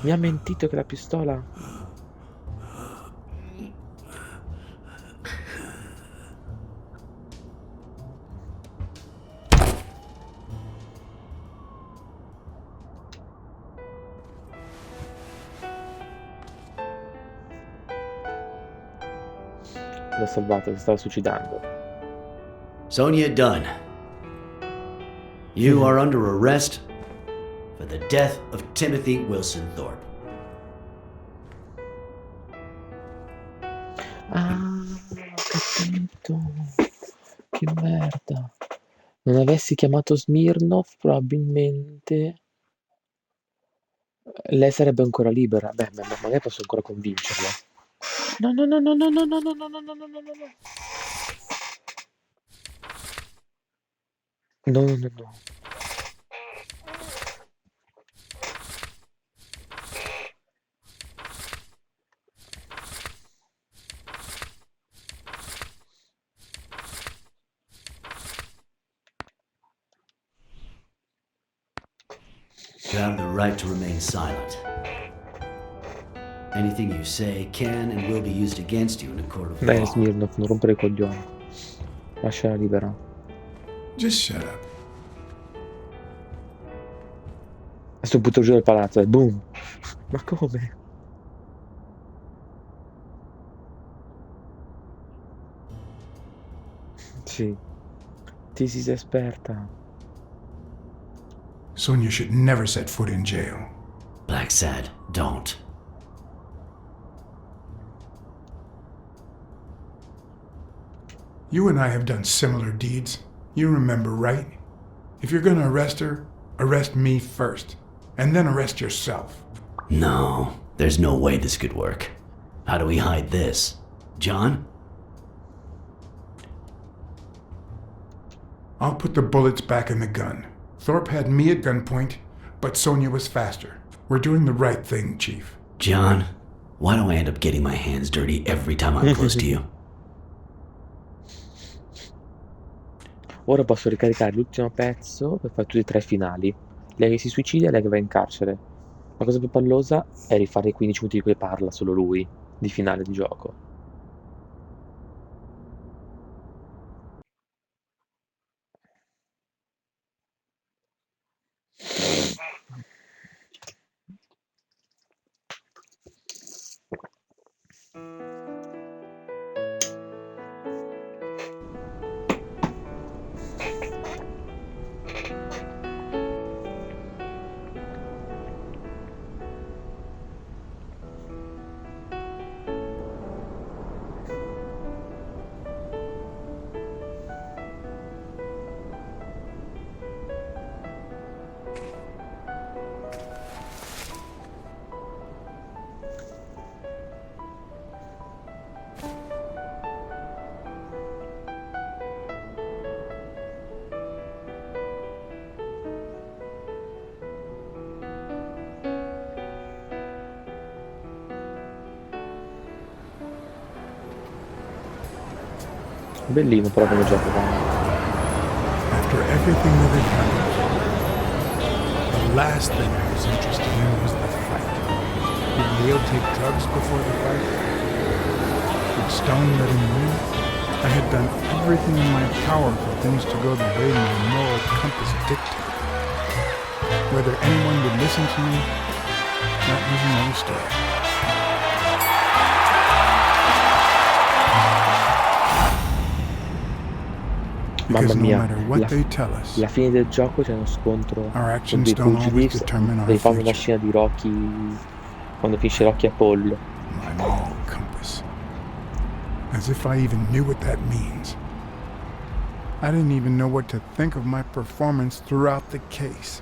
Mi ha mentito che la pistola. L'ho salvato, si stava suicidando. Sonia Dunn, you are under arrest for the death of Timothy Wilson Thorpe. Ah, ho capito. Che merda. Non avessi chiamato Smirnov, probabilmente lei sarebbe ancora libera. Beh, ma magari posso ancora convincerla. No, no, no, no, no, no, no, no, no, no, no, no, no, no. No, no, no, no. You have the right to remain silent. Anything you say can and will be used against you in a court of Dai, law. Smirnoff, non rompere i coglioni. Lasciala libera. Just shut up. Adesso butto giù dal palazzo e boom. Ma come? Sì. Ti si esperta. Sonia should never set foot in jail. Blacksad, don't. You and I have done similar deeds. You remember, right? If you're gonna arrest her, arrest me first, and then arrest yourself. No, there's no way this could work. How do we hide this? John? I'll put the bullets back in the gun. Thorpe had me at gunpoint, but Sonia was faster. We're doing the right thing, Chief. John, why do I end up getting my hands dirty every time I'm close to you? Ora posso ricaricare l'ultimo pezzo per fare tutti e tre i finali. Lei che si suicida e lei che va in carcere. La cosa più pallosa è rifare i 15 minuti di cui parla solo lui, di finale di gioco. Bellino però come gioco. After everything that had happened, the last thing I was interested in was the fight. Did Leo take drugs before the fight? Did Stone let him win? I had done everything in my power for things to go the way my moral compass dictated. Whether anyone would listen to me, that was another story. Mamma mia, no matter what they tell us, la fine del gioco c'è uno scontro our con actions dei don't always pugilisti. determine our Devi fare una future. scena di Rocky quando finisce Rocky Apollo. My moral compass. As if I even knew what that means. I didn't even know what to think of my performance throughout the case.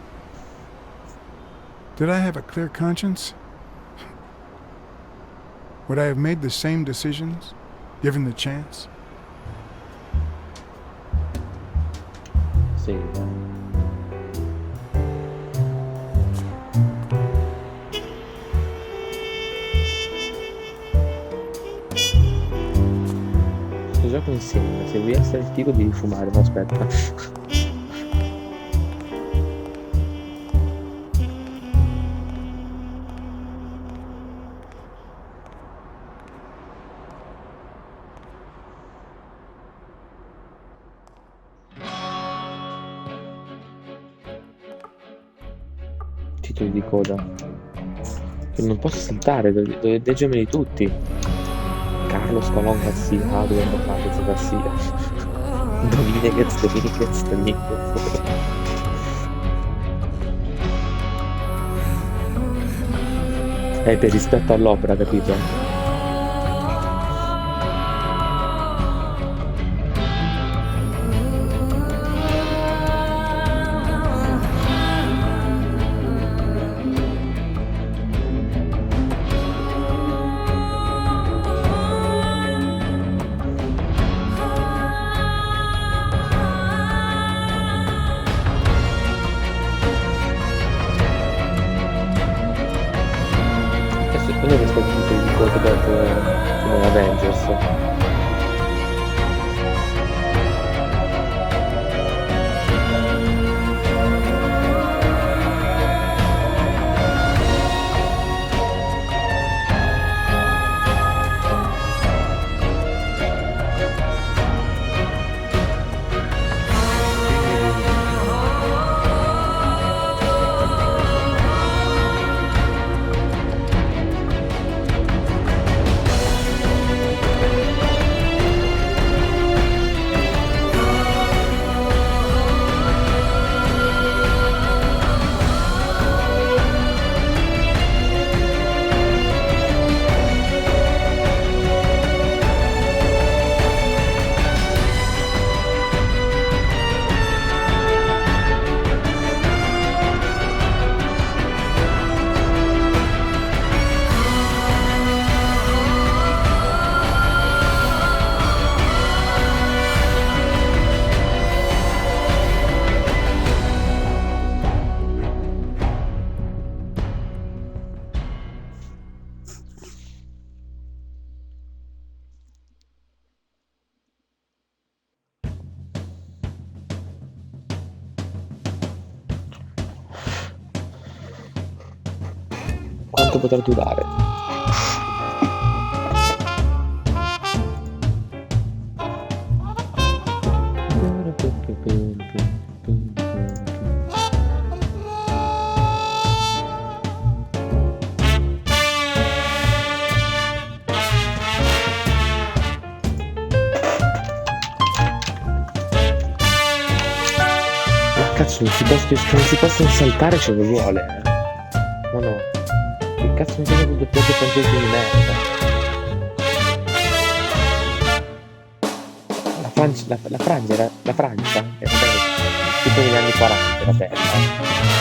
Did I have a clear conscience? Would I have made the same decisions, given the chance? Sì. Questo gioco insegna, se vuoi essere il tipo devi fumare, no aspetta. Titoli di coda che non posso saltare, devo leggermeli tutti. Carlos Colón Garcia, Eduardo Carlos Garcia, Dominguez, per rispetto all'opera, capito? Non è rispetto di quarterback come Avengers. Quanto potrà durare? Cazzo, non si possono saltare, ce ne vuole, Ma no. Che cazzo mi sembra quel doppiaggio francese di merda? La Francia era bella, tipo negli anni 40 era bella.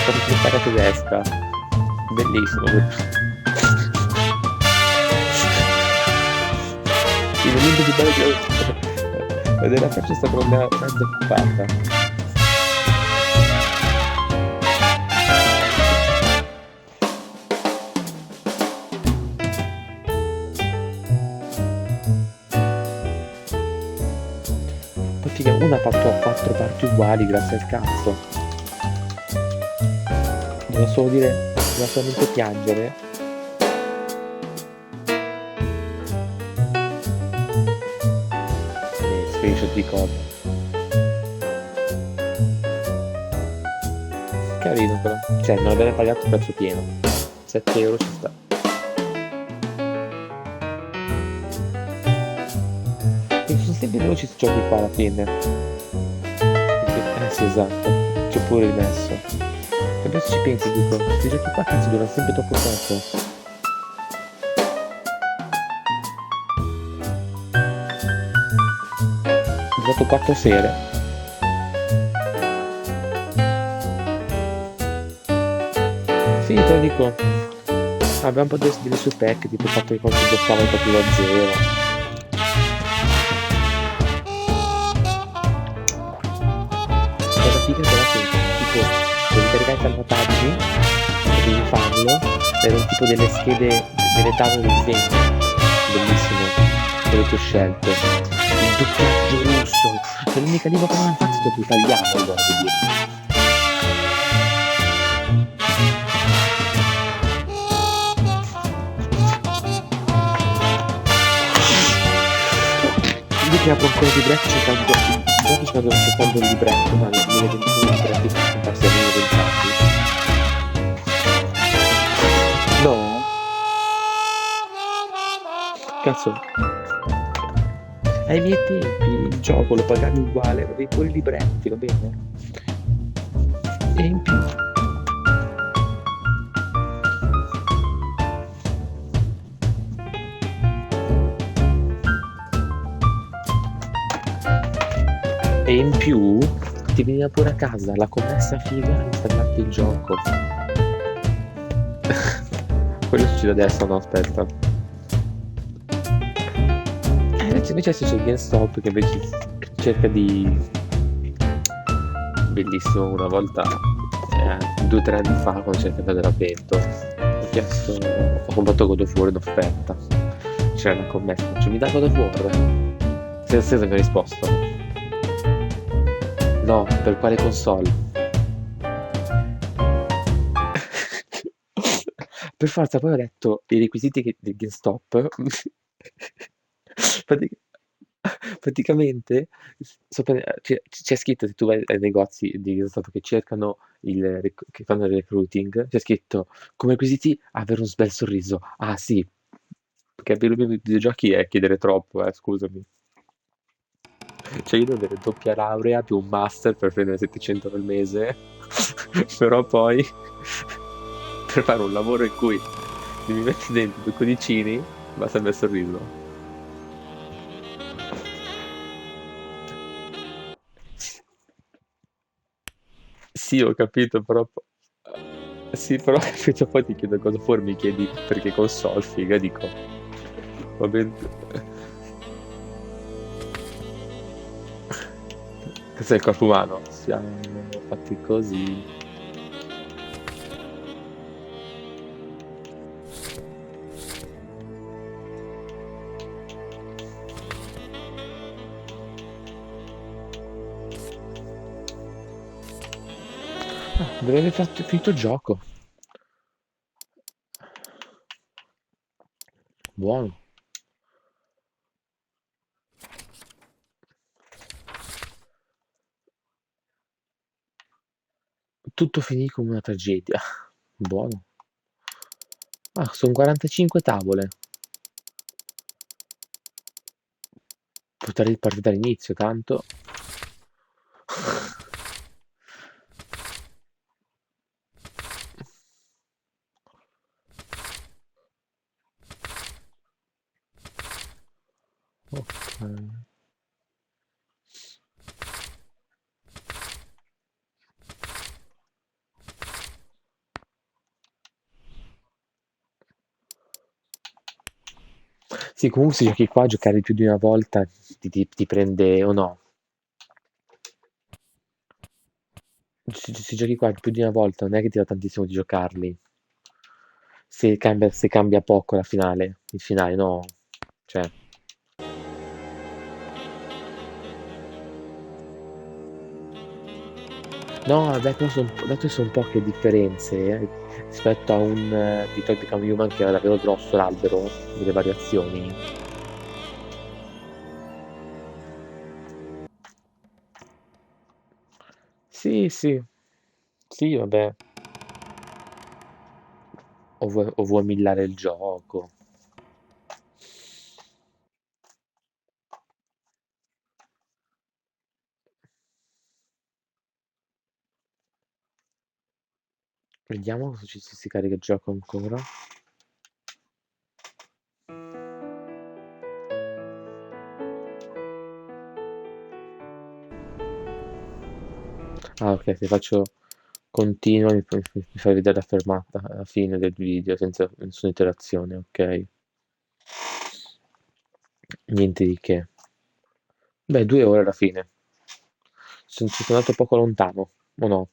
Come diventare tedesca. Bellissimo. Il momento più bello che vedere la Francia è stata una mezza occupata. Una ha fatto 4 parti uguali grazie al cazzo. Devo solamente piangere. Screenshot di cosa. Carino però. Cioè non avere pagato il prezzo pieno. 7 euro ci sta. Sempre veloci questi giochi qua alla fine. Sì, esatto, ci ho pure rimesso. E adesso ci pensi, dico, questi giochi qua cazzo durano sempre troppo poco. Ho fatto 4 sere. Sì, te lo dico. Abbiamo un po' delle sue pack, tipo il fatto che quando si bloccava il proprio da zero. Figa però che tipo devi caricare i salvataggi, devi farlo, erano tipo delle schede, delle tavole di disegno, bellissimo, quello che ho scelto, il doppiaggio russo, è l'unica lingua che non ho fatto dopo italiano, allora devo dire. Io che apro ancora di braccia cercando cercando il libretto, ma non mi vedo più i libretti per raccontarsi a me pensati. No? Cazzo. Ai miei tempi il gioco lo pagavi uguale, avevi pure i libretti, va bene? E in più. E in più ti veniva pure a casa la commessa figa a installarti il gioco. Quello succede adesso, no, aspetta. Invece adesso c'è il GameStop che invece cerca di... Bellissimo, una volta 2 o 3 anni fa quando cerca di vedere avvento chiesto, ho comprato God of War in offerta. C'era una commessa, faccio, mi dà God of War? Senza mi ha risposto. No, per quale console? Per forza, poi ho letto i requisiti del GameStop. Pratic- Praticamente c'è scritto, se tu vai ai negozi di GameStop che cercano che fanno il recruiting, c'è scritto come requisiti avere un bel sorriso. Ah sì, perché per i videogiochi è chiedere troppo, scusami. Cioè io devo avere doppia laurea più un master per prendere 700 al mese, però poi per fare un lavoro in cui mi metti dentro due codicini, basta il bel sorriso. Sì, ho capito, però... Sì, però ho capito, poi ti chiedo cosa fuori, mi chiedi perché console, figa, dico... Va bene... Cos'è il corpo umano? Siamo fatti così... Deve aver finito il gioco. Buono. Tutto finì come una tragedia. Buono. Ah, sono 45 tavole. Potrei ripartire dall'inizio, tanto. Ok. Sì, comunque se giochi qua, giocare più di una volta ti prende o no? Se giochi qua più di una volta non è che ti va tantissimo di giocarli. Se cambia poco la finale, il finale no. Cioè, no, vabbè, però dato che sono poche differenze rispetto a un Detroit Become Human che era davvero grosso l'albero delle variazioni. Sì, sì, sì, vabbè. O vuoi millare il gioco. Vediamo se si carica il gioco ancora. Ah, ok, se faccio continua mi fai vedere la fermata alla fine del video senza nessuna interazione, ok? Niente di che. Beh, 2 ore alla fine. Ci sono andato poco lontano, o no?